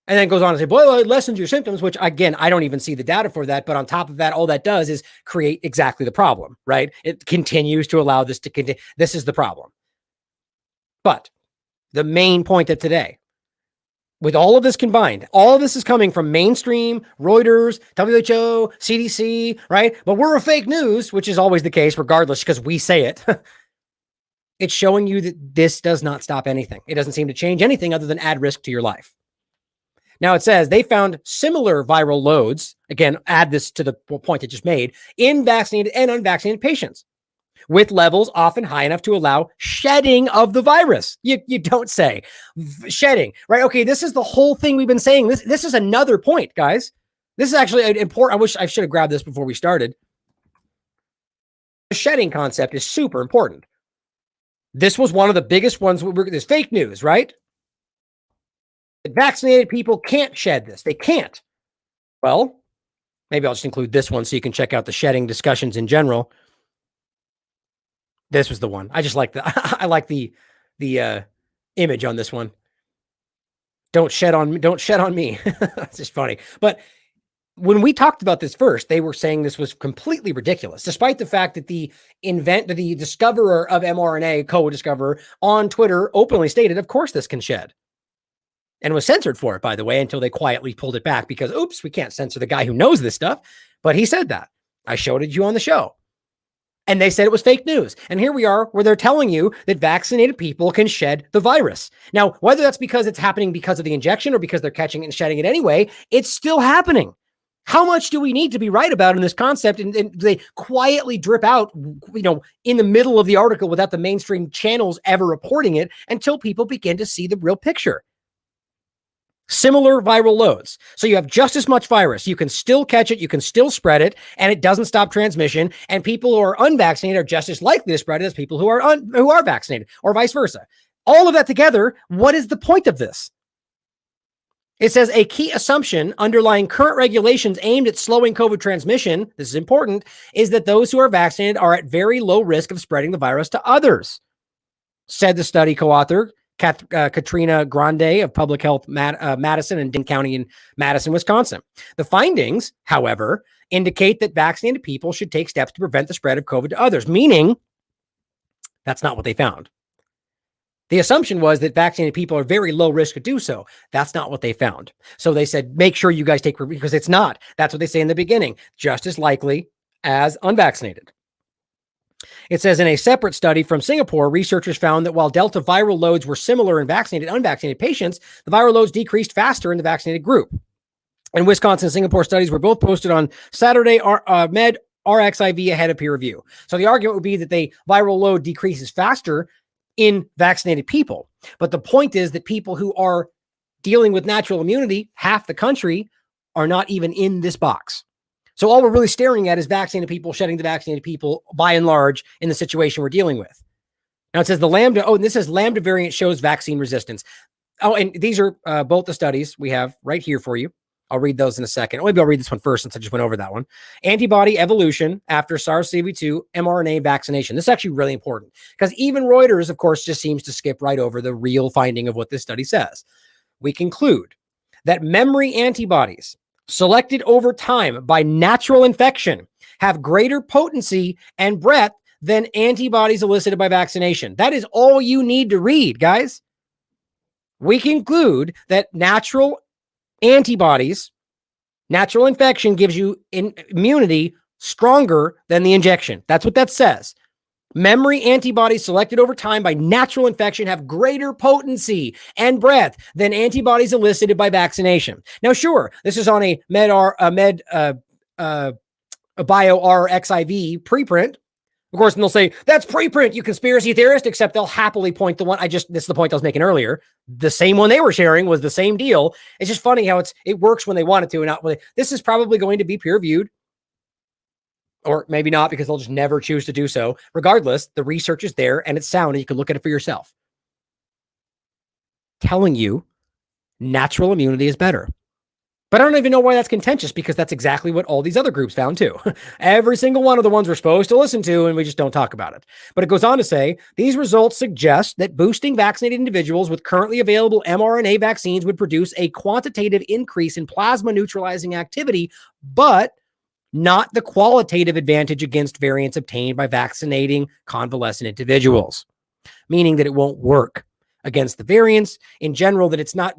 And then goes on to say, well, it lessens your symptoms, which again, I don't even see the data for that. But on top of that, all that does is create exactly the problem, right? It continues to allow this to continue. This is the problem. But the main point of today, with all of this combined, all of this is coming from mainstream, Reuters, WHO, CDC, right? But we're a fake news, which is always the case, regardless, because we say it. It's showing you that this does not stop anything. It doesn't seem to change anything other than add risk to your life. Now it says they found similar viral loads, again, add this to the point I just made, in vaccinated and unvaccinated patients, with levels often high enough to allow shedding of the virus. You don't say. Shedding, right? Okay, this is the whole thing we've been saying. This is another point, guys. This is actually important. I wish I should have grabbed this before we started. The shedding concept is super important. This was one of the biggest ones. This fake news, right? Vaccinated people can't shed this. They can't. Well, maybe I'll just include this one so you can check out the shedding discussions in general. This was the one. I just like I like the image on this one. Don't shed on me. Don't shed on me. It's just funny. But when we talked about this first, they were saying this was completely ridiculous, despite the fact that the discoverer of mRNA, co-discoverer on Twitter openly stated, of course this can shed. And was censored for it, by the way, until they quietly pulled it back because, oops, we can't censor the guy who knows this stuff. But he said that. I showed it to you on the show. And they said it was fake news. And here we are where they're telling you that vaccinated people can shed the virus. Now, whether that's because it's happening because of the injection or because they're catching it and shedding it anyway, it's still happening. How much do we need to be right about in this concept? And they quietly drip out, in the middle of the article without the mainstream channels ever reporting it until people begin to see the real picture. Similar viral loads. So you have just as much virus. You can still catch it. You can still spread it, and it doesn't stop transmission. And people who are unvaccinated are just as likely to spread it as people who are vaccinated, or vice versa. All of that together, what is the point of this? It says a key assumption underlying current regulations aimed at slowing COVID transmission, this is important, is that those who are vaccinated are at very low risk of spreading the virus to others, said the study co-author, Katrina Grande of Public Health Madison and Dane County in Madison, Wisconsin. The findings, however, indicate that vaccinated people should take steps to prevent the spread of COVID to others, meaning that's not what they found. The assumption was that vaccinated people are very low risk to do so. That's not what they found. So they said, make sure you guys take, because it's not. That's what they say in the beginning, just as likely as unvaccinated. It says in a separate study from Singapore, researchers found that while Delta viral loads were similar in vaccinated and unvaccinated patients, the viral loads decreased faster in the vaccinated group. And Wisconsin and Singapore studies were both posted on Saturday, Med RXIV ahead of peer review. So the argument would be that the viral load decreases faster in vaccinated people. But the point is that people who are dealing with natural immunity, half the country, are not even in this box. So all we're really staring at is vaccinated people shedding the vaccinated people by and large in the situation we're dealing with. Now it says the Lambda, and this says Lambda variant shows vaccine resistance. Oh, and these are both the studies we have right here for you. I'll read those in a second. Maybe I'll read this one first since I just went over that one. Antibody evolution after SARS-CoV-2 mRNA vaccination. This is actually really important because even Reuters, of course, just seems to skip right over the real finding of what this study says. We conclude that memory antibodies selected over time by natural infection have greater potency and breadth than antibodies elicited by vaccination. That is all you need to read, guys. We conclude that natural antibodies, natural infection gives you immunity stronger than the injection. That's what that says. Memory antibodies selected over time by natural infection have greater potency and breadth than antibodies elicited by vaccination. Now, sure, this is on a BioRxiv preprint. Of course, and they'll say, that's preprint, you conspiracy theorist, except they'll happily point the one, this is the point I was making earlier. The same one they were sharing was the same deal. It's just funny how it works when they want it to and not when this is probably going to be peer reviewed. Or maybe not, because they'll just never choose to do so. Regardless, the research is there and it's sound and you can look at it for yourself. telling you natural immunity is better. But I don't even know why that's contentious, because that's exactly what all these other groups found too. Every single one of the ones we're supposed to listen to, and we just don't talk about it. But it goes on to say, these results suggest that boosting vaccinated individuals with currently available mRNA vaccines would produce a quantitative increase in plasma neutralizing activity, but not the qualitative advantage against variants obtained by vaccinating convalescent individuals, meaning that it won't work against the variants in general, that it's not...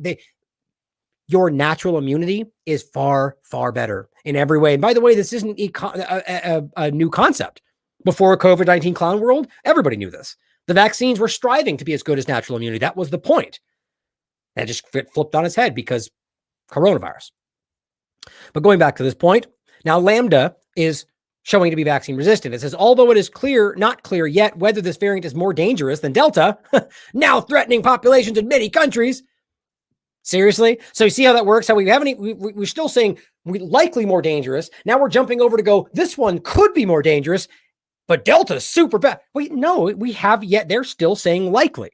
Your natural immunity is far, far better in every way. And by the way, this isn't a new concept. Before COVID-19 clown world, everybody knew this. The vaccines were striving to be as good as natural immunity. That was the point. And it just flipped on its head because coronavirus. But going back to this point, now Lambda is showing to be vaccine resistant. It says, although it is not clear yet whether this variant is more dangerous than Delta, now threatening populations in many countries. Seriously? So you see how that works? How we're still saying we're likely more dangerous. Now we're jumping over to go, this one could be more dangerous, but Delta's super bad. We have yet. They're still saying likely.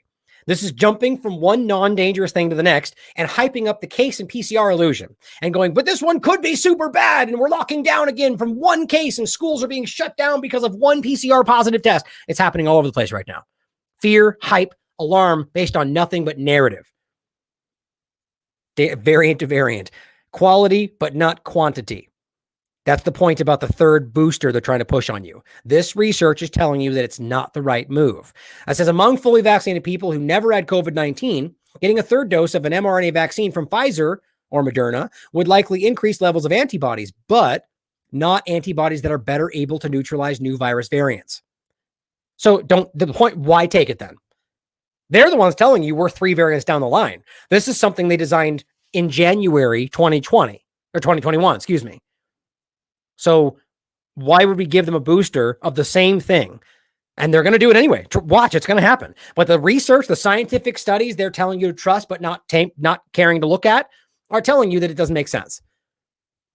This is jumping from one non-dangerous thing to the next and hyping up the case and PCR illusion and going, but this one could be super bad. And we're locking down again from one case and schools are being shut down because of one PCR positive test. It's happening all over the place right now. Fear, hype, alarm based on nothing but narrative. Variant to variant, quality, but not quantity. That's the point about the third booster they're trying to push on you. This research is telling you that it's not the right move. It says among fully vaccinated people who never had COVID-19, getting a third dose of an mRNA vaccine from Pfizer or Moderna would likely increase levels of antibodies, but not antibodies that are better able to neutralize new virus variants. So the point, why take it then? They're the ones telling you we're 3 variants down the line. This is something they designed in January 2020 or 2021, excuse me. So why would we give them a booster of the same thing? And they're going to do it anyway. Watch, it's going to happen. But the research, the scientific studies they're telling you to trust, but not caring to look at, are telling you that it doesn't make sense.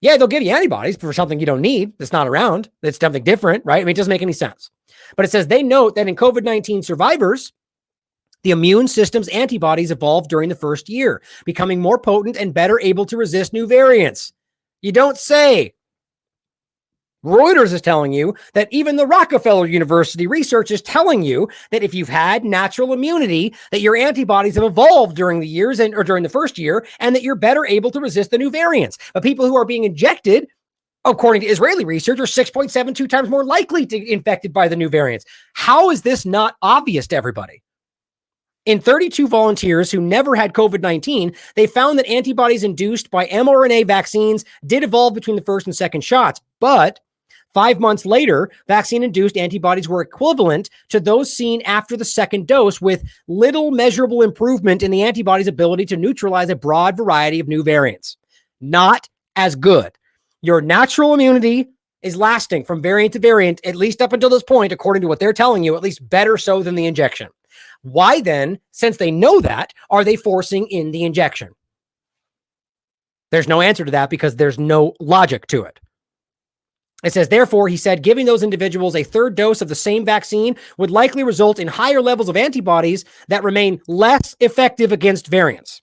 Yeah, they'll give you antibodies for something you don't need, that's not around, that's something different, right? I mean, it doesn't make any sense. But it says they note that in COVID-19 survivors, the immune system's antibodies evolved during the first year, becoming more potent and better able to resist new variants. You don't say. Reuters is telling you that even the Rockefeller University research is telling you that if you've had natural immunity, that your antibodies have evolved during the years or during the first year, and that you're better able to resist the new variants. But people who are being injected, according to Israeli research, are 6.72 times more likely to be infected by the new variants. How is this not obvious to everybody? In 32 volunteers who never had COVID-19, they found that antibodies induced by mRNA vaccines did evolve between the first and second shots. But 5 months later, vaccine-induced antibodies were equivalent to those seen after the second dose, with little measurable improvement in the antibodies' ability to neutralize a broad variety of new variants. Not as good. Your natural immunity is lasting from variant to variant, at least up until this point, according to what they're telling you, at least better so than the injection. Why then, since they know that, are they forcing in the injection? There's no answer to that because there's no logic to it. It says, therefore, he said, giving those individuals a third dose of the same vaccine would likely result in higher levels of antibodies that remain less effective against variants.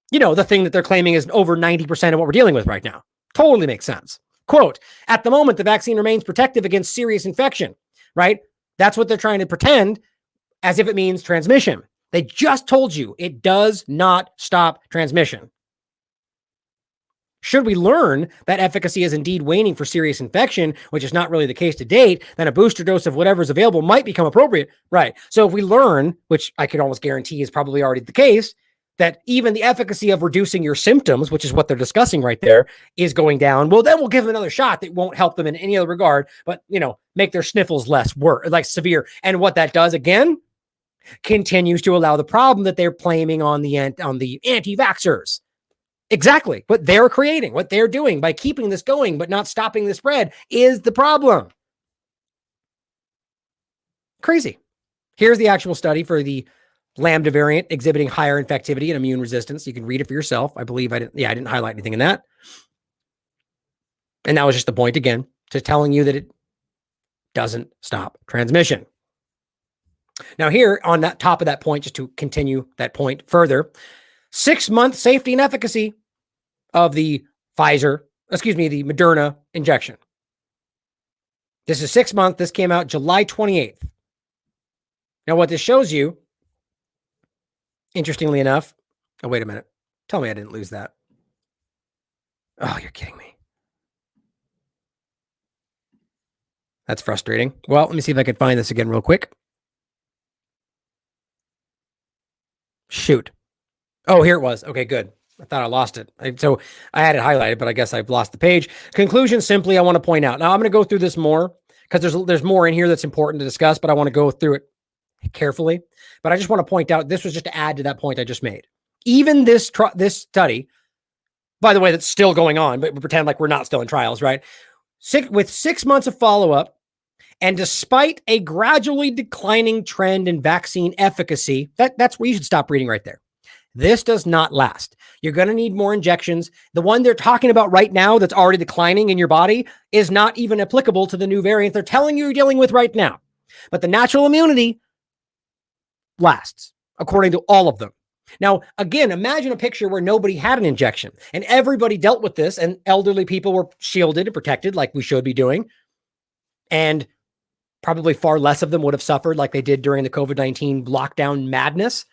You know, the thing that they're claiming is over 90% of what we're dealing with right now. Totally makes sense. Quote, at the moment, the vaccine remains protective against serious infection, right? That's what they're trying to pretend as if it means transmission. They just told you it does not stop transmission. Should we learn that efficacy is indeed waning for serious infection, which is not really the case to date, then a booster dose of whatever is available might become appropriate. Right. So if we learn, which I can almost guarantee is probably already the case, that even the efficacy of reducing your symptoms, which is what they're discussing right there, is going down, well, then we'll give them another shot that won't help them in any other regard, but, make their sniffles less severe. And what that does, again, continues to allow the problem that they're blaming on the anti-vaxxers. Exactly. What they're creating, what they're doing by keeping this going, but not stopping the spread is the problem. Crazy. Here's the actual study for the Lambda variant exhibiting higher infectivity and immune resistance. You can read it for yourself. I believe I didn't highlight anything in that. And that was just the point again, to telling you that it doesn't stop transmission. Now here on that top of that point, just to continue that point further, 6-month safety and efficacy of the the Moderna injection. This is 6 months. This came out July 28th. Now, what this shows you, interestingly enough, oh, wait a minute. Tell me I didn't lose that. Oh, you're kidding me. That's frustrating. Well, let me see if I can find this again real quick. Shoot. Oh, here it was. Okay, good. I thought I lost it. So I had it highlighted, but I guess I've lost the page. Conclusion, simply, I want to point out. Now, I'm going to go through this more because there's more in here that's important to discuss, but I want to go through it carefully. But I just want to point out, this was just to add to that point I just made. Even this study, by the way, that's still going on, but we pretend like we're not still in trials, right? With 6 months of follow-up, and despite a gradually declining trend in vaccine efficacy, that's where you should stop reading right there. This does not last. You're going to need more injections. The one they're talking about right now that's already declining in your body is not even applicable to the new variant they're telling you you're dealing with right now. But the natural immunity lasts, according to all of them. Now, again, imagine a picture where nobody had an injection and everybody dealt with this and elderly people were shielded and protected like we should be doing. And probably far less of them would have suffered like they did during the COVID-19 lockdown madness.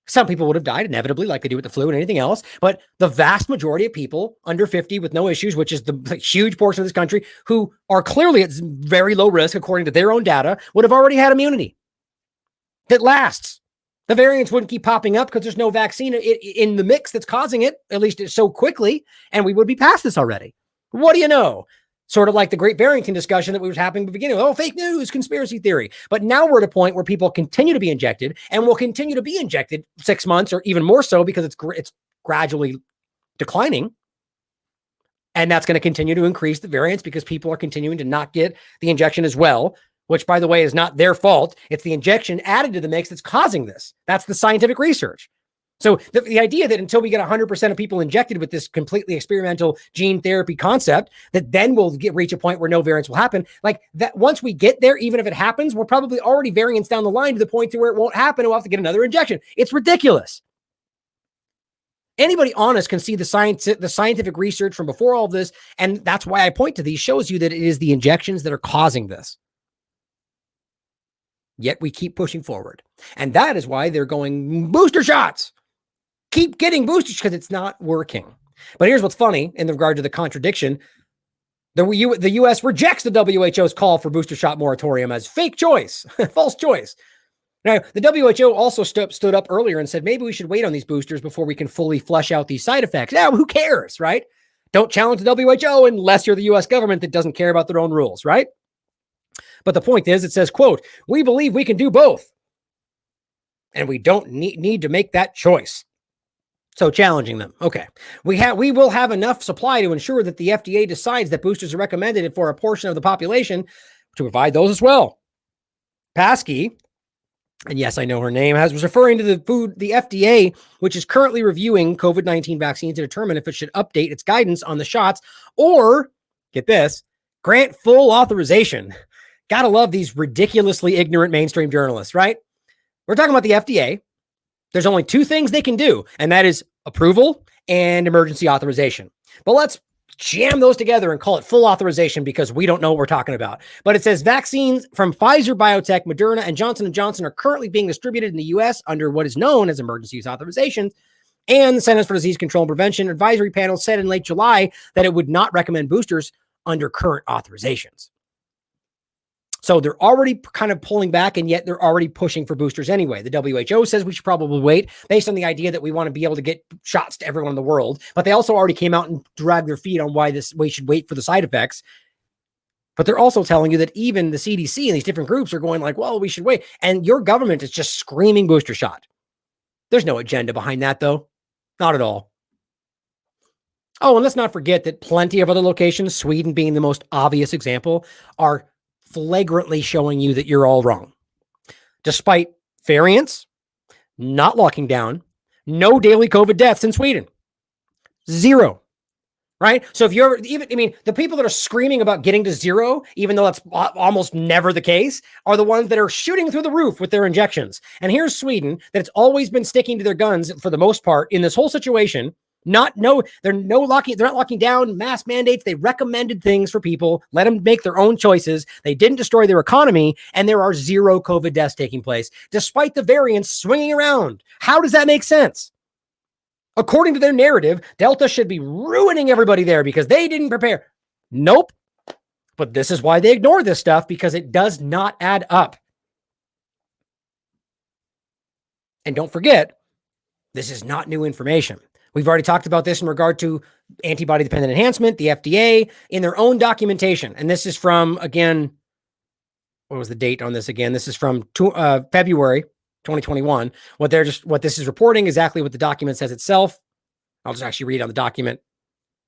Some people would have died inevitably like they do with the flu and anything else. But the vast majority of people under 50 with no issues, which is the huge portion of this country who are clearly at very low risk, according to their own data, would have already had immunity that lasts. The variants wouldn't keep popping up because there's no vaccine in the mix that's causing it, at least so quickly, and we would be past this already. What do you know? Sort of like the Great Barrington discussion that we were having at the beginning. Oh, fake news, conspiracy theory. But now we're at a point where people continue to be injected and will continue to be injected 6 months or even more so because it's gradually declining. And that's going to continue to increase the variants because people are continuing to not get the injection as well, which, by the way, is not their fault. It's the injection added to the mix that's causing this. That's the scientific research. So the idea that until we get 100% of people injected with this completely experimental gene therapy concept, that then we'll reach a point where no variants will happen, like that, once we get there, even if it happens, we're probably already variants down the line to the point to where it won't happen and we'll have to get another injection. It's ridiculous. Anybody honest can see the scientific research from before all of this, and that's why I point to these, shows you that it is the injections that are causing this. Yet we keep pushing forward. And that is why they're going booster shots. Keep getting boosters because it's not working. But here's what's funny in regard to the contradiction. The U.S. rejects the WHO's call for booster shot moratorium as fake choice, false choice. Now, the WHO also stood up earlier and said, maybe we should wait on these boosters before we can fully flesh out these side effects. Now, who cares, right? Don't challenge the WHO unless you're the U.S. government that doesn't care about their own rules, right? But the point is, it says, quote, we believe we can do both. And we don't need to make that choice. So challenging them. Okay. We will have enough supply to ensure that the FDA decides that boosters are recommended for a portion of the population to provide those as well. Paskey, and yes, I know her name, was referring to the FDA, which is currently reviewing COVID-19 vaccines to determine if it should update its guidance on the shots or, get this, grant full authorization. Gotta love these ridiculously ignorant mainstream journalists, right? We're talking about the FDA. There's only two things they can do, and that is approval and emergency authorization. But let's jam those together and call it full authorization because we don't know what we're talking about. But it says vaccines from Pfizer, BioNTech, Moderna, and Johnson & Johnson are currently being distributed in the U.S. under what is known as emergency use authorizations. And the Centers for Disease Control and Prevention Advisory Panel said in late July that it would not recommend boosters under current authorizations. So they're already kind of pulling back, and yet they're already pushing for boosters anyway. The WHO says we should probably wait based on the idea that we want to be able to get shots to everyone in the world. But they also already came out and dragged their feet on why we should wait for the side effects. But they're also telling you that even the CDC and these different groups are going like, well, we should wait. And your government is just screaming booster shot. There's no agenda behind that, though. Not at all. Oh, and let's not forget that plenty of other locations, Sweden being the most obvious example, are flagrantly showing you that you're all wrong. Despite variants, not locking down, no daily COVID deaths in Sweden. 0. right? So if you're even, I mean, the people that are screaming about getting to zero, even though that's almost never the case, are the ones that are shooting through the roof with their injections. And here's Sweden, that's always been sticking to their guns for the most part in this whole situation. They're not locking down mask mandates. They recommended things for people, let them make their own choices. They didn't destroy their economy, and there are 0 COVID deaths taking place, despite the variants swinging around. How does that make sense? According to their narrative, Delta should be ruining everybody there because they didn't prepare. Nope. But this is why they ignore this stuff, because it does not add up. And don't forget, this is not new information. We've already talked about this in regard to antibody-dependent enhancement, the FDA, in their own documentation. And this is from, again, what was the date on this again? This is from February 2021. What this is reporting, exactly what the document says itself. I'll just actually read on the document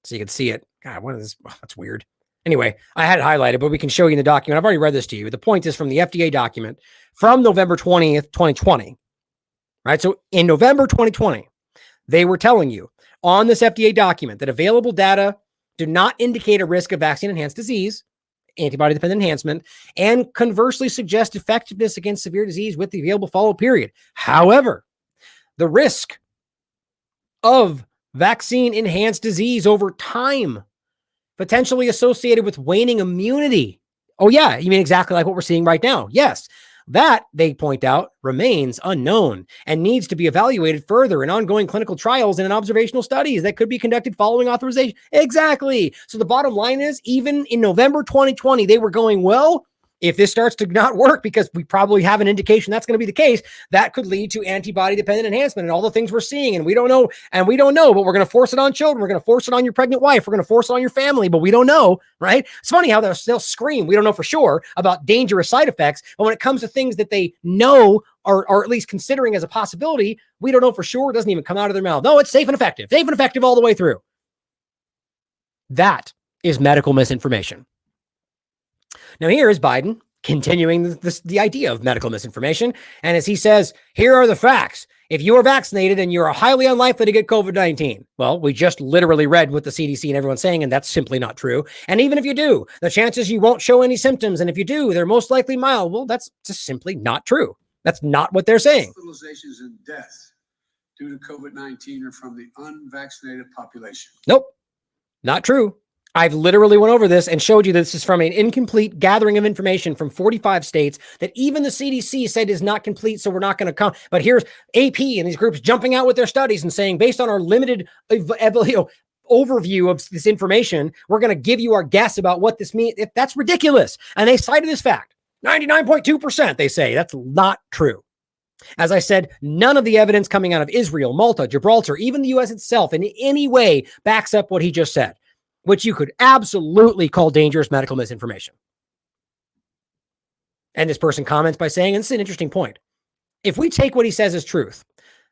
so you can see it. God, what is this? Oh, that's weird. Anyway, I had it highlighted, but we can show you in the document. I've already read this to you. The point is from the FDA document from November 20th, 2020. Right? So in November 2020, they were telling you on this FDA document that available data do not indicate a risk of vaccine-enhanced disease, antibody-dependent enhancement, and conversely suggest effectiveness against severe disease with the available follow period. However, the risk of vaccine-enhanced disease over time, potentially associated with waning immunity. Oh yeah, you mean exactly like what we're seeing right now. Yes. That, they point out, remains unknown and needs to be evaluated further in ongoing clinical trials and in observational studies that could be conducted following authorization. Exactly. So the bottom line is, even in November 2020, they were going, well, if this starts to not work, because we probably have an indication that's going to be the case, that could lead to antibody-dependent enhancement and all the things we're seeing. And we don't know, but we're going to force it on children. We're going to force it on your pregnant wife. We're going to force it on your family, but we don't know, right? It's funny how they'll scream, we don't know for sure about dangerous side effects. But when it comes to things that they know or at least considering as a possibility, we don't know for sure. It doesn't even come out of their mouth. No, it's safe and effective all the way through. That is medical misinformation. Now, here is Biden continuing the idea of medical misinformation. And as he says, here are the facts. If you are vaccinated and you're highly unlikely to get COVID-19, well, we just literally read what the CDC and everyone's saying, and that's simply not true. And even if you do, the chances you won't show any symptoms. And if you do, they're most likely mild. Well, that's just simply not true. That's not what they're saying. Hospitalizations and death due to COVID-19 are from the unvaccinated population. Nope, not true. I've literally went over this and showed you that this is from an incomplete gathering of information from 45 states that even the CDC said is not complete, so we're not going to come. But here's AP and these groups jumping out with their studies and saying, based on our limited overview of this information, we're going to give you our guess about what this means. That's ridiculous. And they cited this fact, 99.2%, they say. That's not true. As I said, none of the evidence coming out of Israel, Malta, Gibraltar, even the U.S. itself in any way backs up what he just said, which you could absolutely call dangerous medical misinformation. And this person comments by saying, and this is an interesting point, if we take what he says as truth,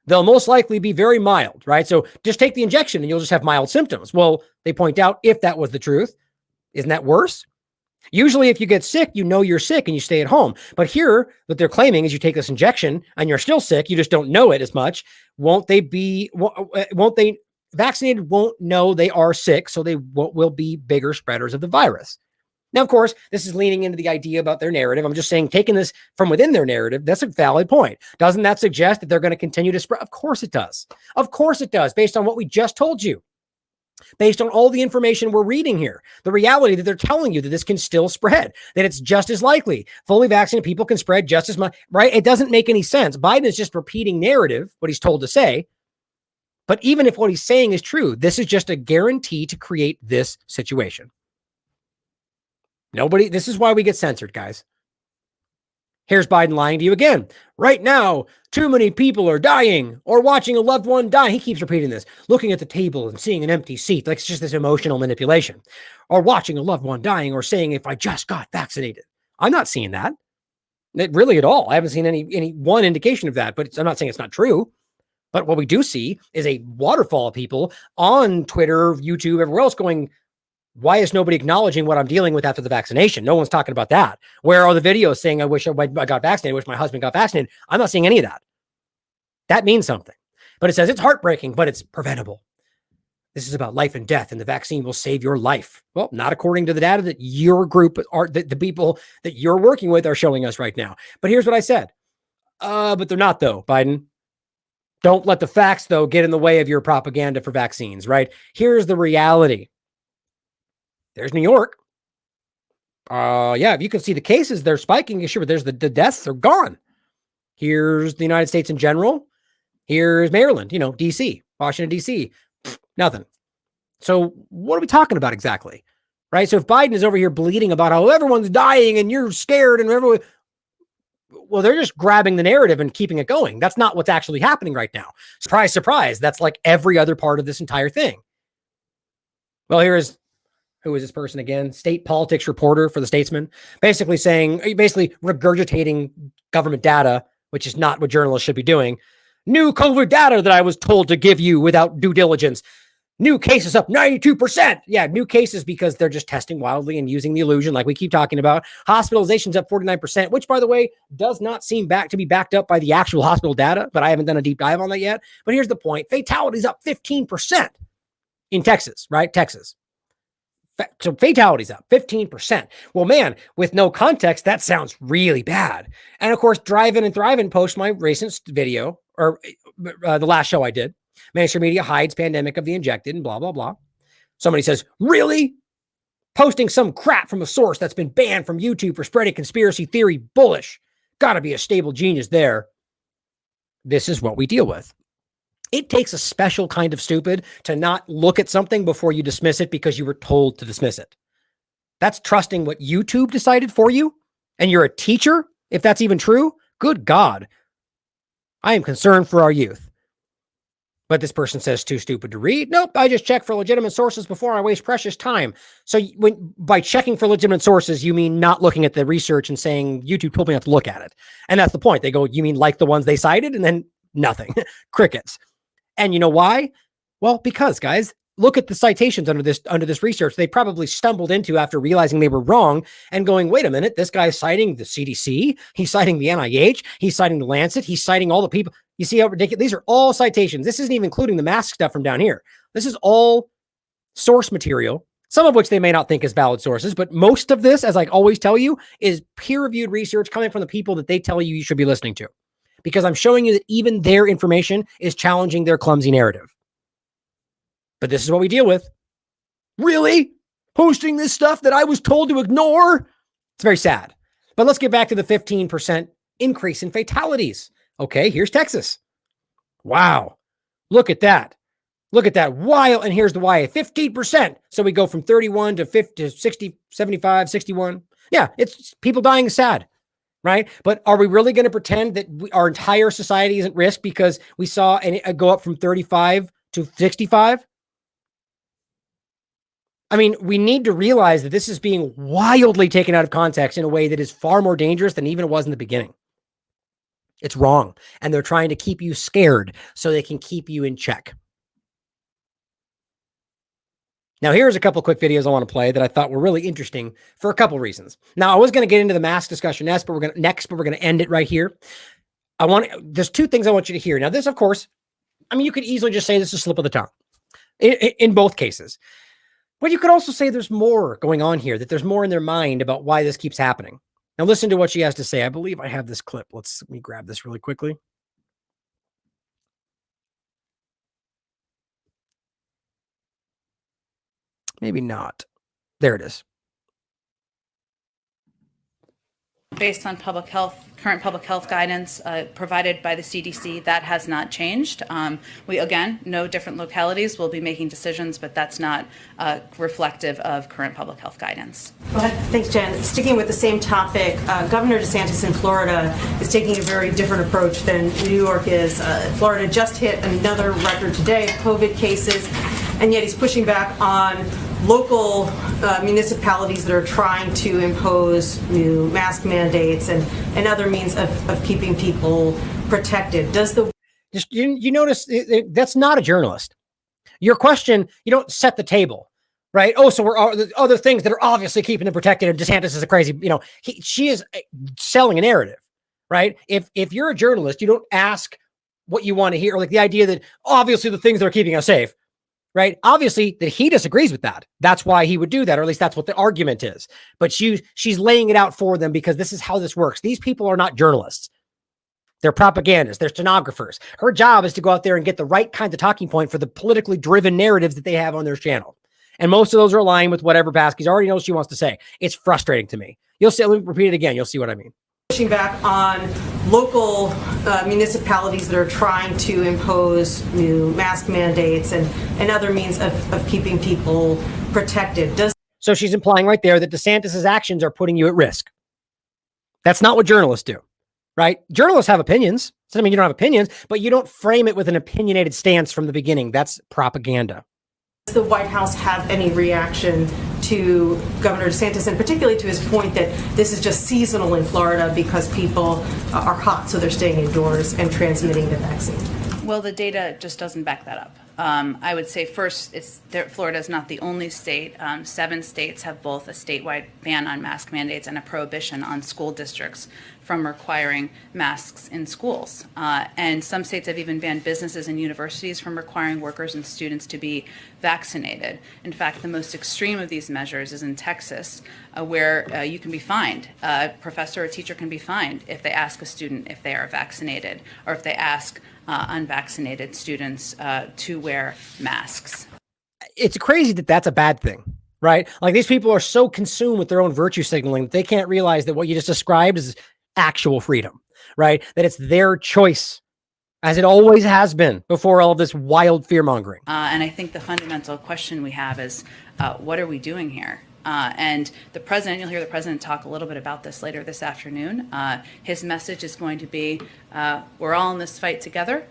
they'll most likely be very mild, right? So just take the injection and you'll just have mild symptoms. Well, they point out, if that was the truth, isn't that worse? Usually if you get sick, you know you're sick and you stay at home. But here, what they're claiming is you take this injection and you're still sick, you just don't know it as much. Vaccinated won't know they are sick, so they will be bigger spreaders of the virus. Now, of course, this is leaning into the idea about their narrative. I'm just saying, taking this from within their narrative, that's a valid point. Doesn't that suggest that they're going to continue to spread? Of course it does. Of course it does, based on what we just told you, based on all the information we're reading here, the reality that they're telling you that this can still spread, that it's just as likely. Fully vaccinated people can spread just as much, right? It doesn't make any sense. Biden is just repeating narrative, what he's told to say. But even if what he's saying is true, this is just a guarantee to create this situation. This is why we get censored, guys. Here's Biden lying to you again. Right now, too many people are dying or watching a loved one die. He keeps repeating this, looking at the table and seeing an empty seat. Like it's just this emotional manipulation. Or watching a loved one dying or saying, if I just got vaccinated. I'm not seeing that. Really at all. I haven't seen any one indication of that, but I'm not saying it's not true. But what we do see is a waterfall of people on Twitter, YouTube, everywhere else going, why is nobody acknowledging what I'm dealing with after the vaccination? No one's talking about that. Where are the videos saying, I wish I got vaccinated, I wish my husband got vaccinated? I'm not seeing any of that. That means something. But it says it's heartbreaking, but it's preventable. This is about life and death, and the vaccine will save your life. Well, not according to the data that your group are, the people that you're working with are showing us right now. But here's what I said. But they're not, though, Biden. Don't let the facts, though, get in the way of your propaganda for vaccines, right? Here's the reality. There's New York. Yeah, if you can see the cases, they're spiking. Sure, but there's the deaths are gone. Here's the United States in general. Here's Maryland, D.C., Washington, D.C., nothing. So what are we talking about exactly? Right? So if Biden is over here bleating about how everyone's dying and you're scared and everyone, well, they're just grabbing the narrative and keeping it going. That's not what's actually happening right now. Surprise, surprise. That's like every other part of this entire thing. Well, who is this person again? State politics reporter for the Statesman, basically regurgitating government data, which is not what journalists should be doing. New COVID data that I was told to give you without due diligence. New cases up 92%. Yeah, new cases because they're just testing wildly and using the illusion like we keep talking about. Hospitalizations up 49%, which, by the way, does not seem to be backed up by the actual hospital data, but I haven't done a deep dive on that yet. But here's the point. Fatalities up 15% in Texas, right? Texas. So fatalities up 15%. Well, man, with no context, that sounds really bad. And of course, Drive In and Thrive In post my recent video, or the last show I did. Mainstream media hides pandemic of the injected and blah, blah, blah. Somebody says, really? Posting some crap from a source that's been banned from YouTube for spreading conspiracy theory bullish. Gotta be a stable genius there. This is what we deal with. It takes a special kind of stupid to not look at something before you dismiss it because you were told to dismiss it. That's trusting what YouTube decided for you, and you're a teacher, if that's even true. Good God. I am concerned for our youth. But this person says too stupid to read. Nope, I just check for legitimate sources before I waste precious time. So by checking for legitimate sources, you mean not looking at the research and saying, YouTube told me not to look at it. And that's the point. They go, you mean like the ones they cited? And then nothing. Crickets. And you know why? Well, because, guys, look at the citations under this research they probably stumbled into after realizing they were wrong and going, wait a minute, this guy's citing the CDC, he's citing the NIH, he's citing the Lancet, he's citing all the people. You see how ridiculous? These are all citations. This isn't even including the mask stuff from down here. This is all source material, some of which they may not think is valid sources, but most of this, as I always tell you, is peer-reviewed research coming from the people that they tell you should be listening to. Because I'm showing you that even their information is challenging their clumsy narrative. But this is what we deal with. Really? Posting this stuff that I was told to ignore? It's very sad. But let's get back to the 15% increase in fatalities. Okay, here's Texas. Wow. Look at that. Look at that. Wild. And here's the why. 15%. So we go from 31 to 50 to 60, 75, 61. Yeah, it's people dying is sad. Right? But are we really going to pretend that our entire society is at risk because we saw it go up from 35 to 65? I mean, we need to realize that this is being wildly taken out of context in a way that is far more dangerous than even it was in the beginning. It's wrong. And they're trying to keep you scared so they can keep you in check. Now, here's a couple quick videos I want to play that I thought were really interesting for a couple reasons. Now, I was going to get into the mask discussion next, but we're going to end it right here. There's two things I want you to hear. Now, this, of course, I mean, you could easily just say this is a slip of the tongue in both cases. But you could also say there's more going on here, that there's more in their mind about why this keeps happening. Now, listen to what she has to say. I believe I have this clip. Let me grab this really quickly. Maybe not. There it is. Based on current public health guidance provided by the CDC, that has not changed. No different localities will be making decisions, but that's not reflective of current public health guidance. Go ahead. Thanks, Jen. Sticking with the same topic, Governor DeSantis in Florida is taking a very different approach than New York is. Florida just hit another record today of COVID cases, and yet he's pushing back on local municipalities that are trying to impose new mask mandates and other means of keeping people protected. You notice that's not a journalist. Your question, you don't set the table, right? Oh, so there's other things that are obviously keeping them protected, and DeSantis is a crazy, she is selling a narrative, right? If you're a journalist, you don't ask what you want to hear, like the idea that obviously the things that are keeping us safe. right? Obviously that he disagrees with that. That's why he would do that, or at least that's what the argument is. But she's laying it out for them because this is how this works. These people are not journalists. They're propagandists. They're stenographers. Her job is to go out there and get the right kind of talking point for the politically driven narratives that they have on their channel. And most of those are aligned with whatever Baskey's already knows she wants to say. It's frustrating to me. You'll see, let me repeat it again. You'll see what I mean. Pushing back on local municipalities that are trying to impose new mask mandates and other means of keeping people protected. So she's implying right there that DeSantis's actions are putting you at risk. That's not what journalists do, right? Journalists have opinions. Doesn't mean you don't have opinions, but you don't frame it with an opinionated stance from the beginning. That's propaganda. Does the White House have any reaction to Governor DeSantis, and particularly to his point that this is just seasonal in Florida because people are hot, so they're staying indoors and transmitting the vaccine? Well, the data just doesn't back that up. I would say first, Florida is not the only state. 7 states have both a statewide ban on mask mandates and a prohibition on school districts from requiring masks in schools. And some states have even banned businesses and universities from requiring workers and students to be vaccinated. In fact, the most extreme of these measures is in Texas, where you can be fined. A professor or teacher can be fined if they ask a student if they are vaccinated, or if they ask unvaccinated students to wear masks. It's crazy that that's a bad thing, right? Like, these people are so consumed with their own virtue signaling that they can't realize that what you just described is actual freedom, right? That it's their choice, as it always has been before all of this wild fear mongering. And I think the fundamental question we have is, what are we doing here? And the president, you'll hear the president talk a little bit about this later this afternoon. His message is going to be, we're all in this fight together,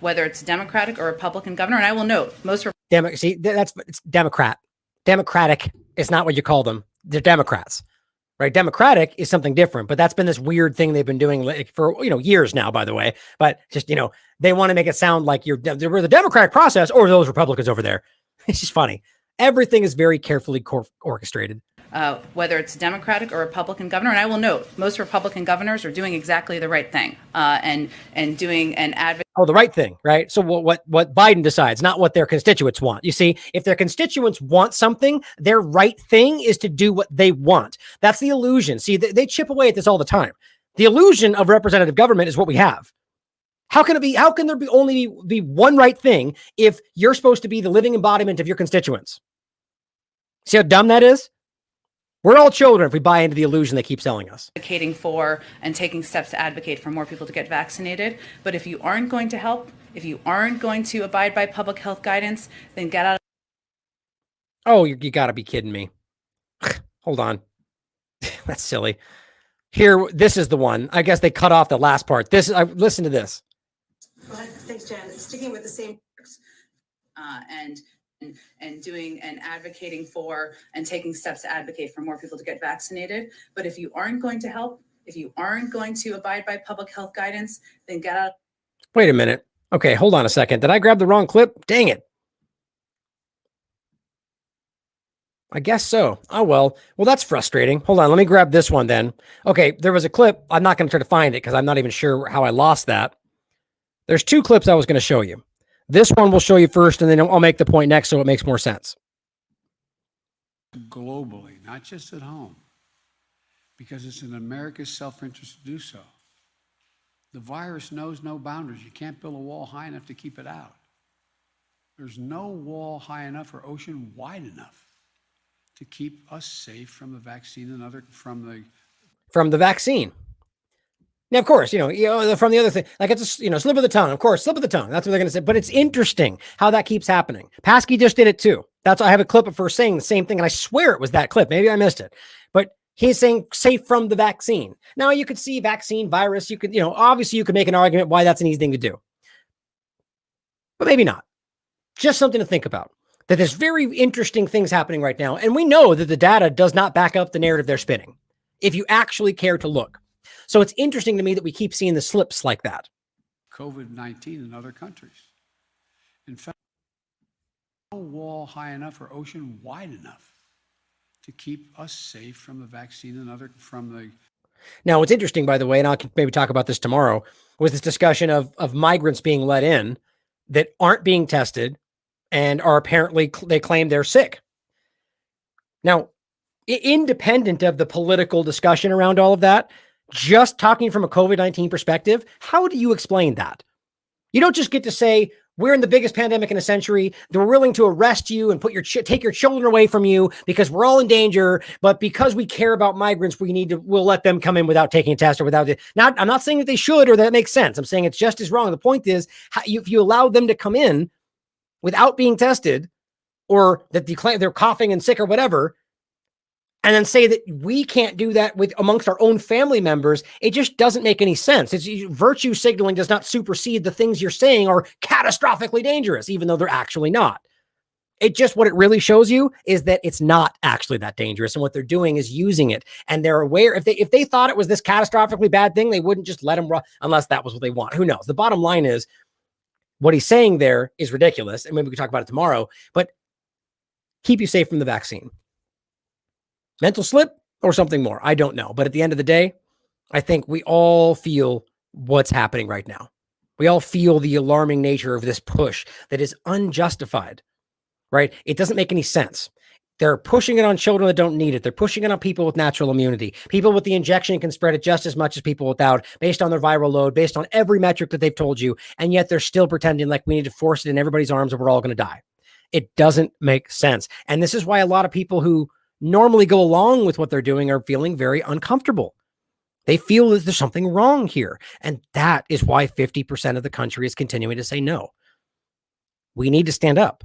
whether it's Democratic or Republican governor. And I will note, most it's Democrat. Democratic is not what you call them. They're Democrats, right? Democratic is something different, but that's been this weird thing they've been doing for, years now, by the way. But just, they want to make it sound like we're the Democratic process or those Republicans over there. It's just funny. Everything is very carefully orchestrated. Whether it's Democratic or Republican governor. And I will note, most Republican governors are doing exactly the right thing and doing an advocate. Oh, the right thing, right? So what Biden decides, not what their constituents want. You see, if their constituents want something, their right thing is to do what they want. That's the illusion. See, they chip away at this all the time. The illusion of representative government is what we have. How can there be only one right thing if you're supposed to be the living embodiment of your constituents? See how dumb that is? We're all children if we buy into the illusion they keep selling us. Advocating for and taking steps to advocate for more people to get vaccinated. But if you aren't going to help, if you aren't going to abide by public health guidance, then get out. Oh, you got to be kidding me. Hold on. That's silly. Here, this is the one. I guess they cut off the last part. Listen to this. Go ahead. Thanks, Jen. Sticking with the same. And doing and advocating for and taking steps to advocate for more people to get vaccinated. But if you aren't going to help, if you aren't going to abide by public health guidance, then get out. Wait a minute. Okay, hold on a second. Did I grab the wrong clip? Dang it. I guess so. Oh, well, that's frustrating. Hold on. Let me grab this one then. Okay, there was a clip. I'm not going to try to find it because I'm not even sure how I lost that. There's 2 clips I was going to show you. This one we'll show you first, and then I'll make the point next so it makes more sense. Globally, not just at home, because it's in America's self-interest to do so. The virus knows no boundaries. You can't build a wall high enough to keep it out. There's no wall high enough or ocean wide enough to keep us safe from the vaccine and from the vaccine. Now, of course, from the other thing, like it's a, slip of the tongue. Of course, slip of the tongue. That's what they're going to say. But it's interesting how that keeps happening. Paskey just did it too. I have a clip of her saying the same thing, and I swear it was that clip. Maybe I missed it, but he's saying safe from the vaccine. Now you could see vaccine, virus. You could, obviously you could make an argument why that's an easy thing to do, but maybe not. Just something to think about. That there's very interesting things happening right now, and we know that the data does not back up the narrative they're spinning. If you actually care to look. So it's interesting to me that we keep seeing the slips like that. COVID-19 in other countries. In fact, no wall high enough or ocean wide enough to keep us safe from the vaccine and Now, what's interesting, by the way, and I'll maybe talk about this tomorrow, was this discussion of migrants being let in that aren't being tested and are apparently, they claim they're sick. Now, independent of the political discussion around all of that, just talking from a COVID-19 perspective, how do you explain that? You don't just get to say, we're in the biggest pandemic in a century. They're willing to arrest you and take your children away from you because we're all in danger. But because we care about migrants, we'll let them come in without taking a test or without it. Now, I'm not saying that they should or that makes sense. I'm saying it's just as wrong. The point is, if you allow them to come in without being tested, or that they're coughing and sick or whatever, and then say that we can't do that amongst our own family members, it just doesn't make any sense. Virtue signaling does not supersede the things you're saying are catastrophically dangerous, even though they're actually not. What it really shows you is that it's not actually that dangerous. And what they're doing is using it. And they're aware, if they thought it was this catastrophically bad thing, they wouldn't just let them run unless that was what they want. Who knows? The bottom line is, what he's saying there is ridiculous. And maybe we can talk about it tomorrow, but keep you safe from the vaccine. Mental slip or something more, I don't know. But at the end of the day, I think we all feel what's happening right now. We all feel the alarming nature of this push that is unjustified, right? It doesn't make any sense. They're pushing it on children that don't need it. They're pushing it on people with natural immunity. People with the injection can spread it just as much as people without, based on their viral load, based on every metric that they've told you. And yet they're still pretending like we need to force it in everybody's arms and we're all going to die. It doesn't make sense. And this is why a lot of people who normally go along with what they're doing are feeling very uncomfortable. They feel that there's something wrong here. And that is why 50% of the country is continuing to say no. We need to stand up.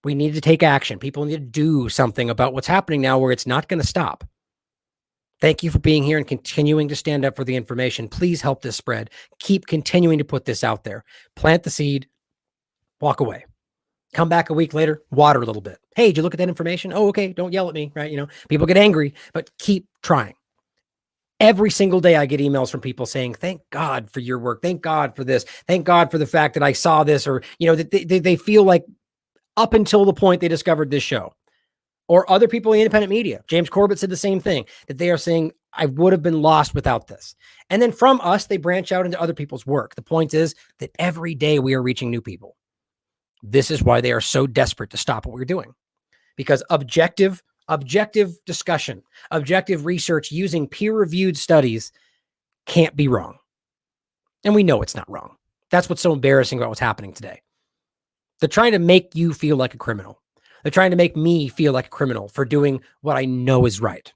We need to take action. People need to do something about what's happening now, where it's not going to stop. Thank you for being here and continuing to stand up for the information. Please help this spread. Keep continuing to put this out there. Plant the seed, walk away. Come back a week later, water a little bit. Hey, did you look at that information? Oh, okay. Don't yell at me, right? People get angry, but keep trying. Every single day I get emails from people saying, thank God for your work. Thank God for this. Thank God for the fact that I saw this, or, they feel like up until the point they discovered this show, or other people in the independent media. James Corbett said the same thing, that they are saying, I would have been lost without this. And then from us, they branch out into other people's work. The point is that every day we are reaching new people. This is why they are so desperate to stop what we're doing, because objective discussion, objective research using peer-reviewed studies can't be wrong. And we know it's not wrong. That's what's so embarrassing about what's happening today. They're trying to make you feel like a criminal. They're trying to make me feel like a criminal for doing what I know is right,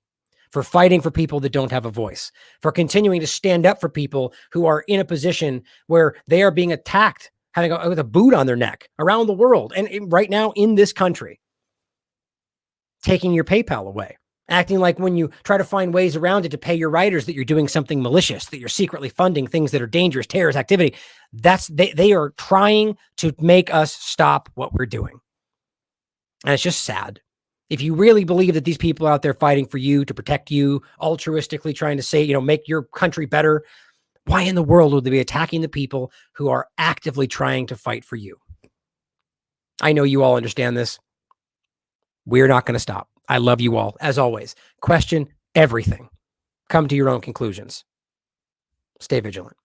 for fighting for people that don't have a voice, for continuing to stand up for people who are in a position where they are being attacked, with a boot on their neck around the world. And right now in this country, taking your PayPal away, acting like when you try to find ways around it to pay your writers that you're doing something malicious, that you're secretly funding things that are dangerous, terrorist activity. They are trying to make us stop what we're doing. And it's just sad. If you really believe that these people are out there fighting for you, to protect you, altruistically trying to say, make your country better, why in the world would they be attacking the people who are actively trying to fight for you? I know you all understand this. We're not going to stop. I love you all. As always, question everything. Come to your own conclusions. Stay vigilant.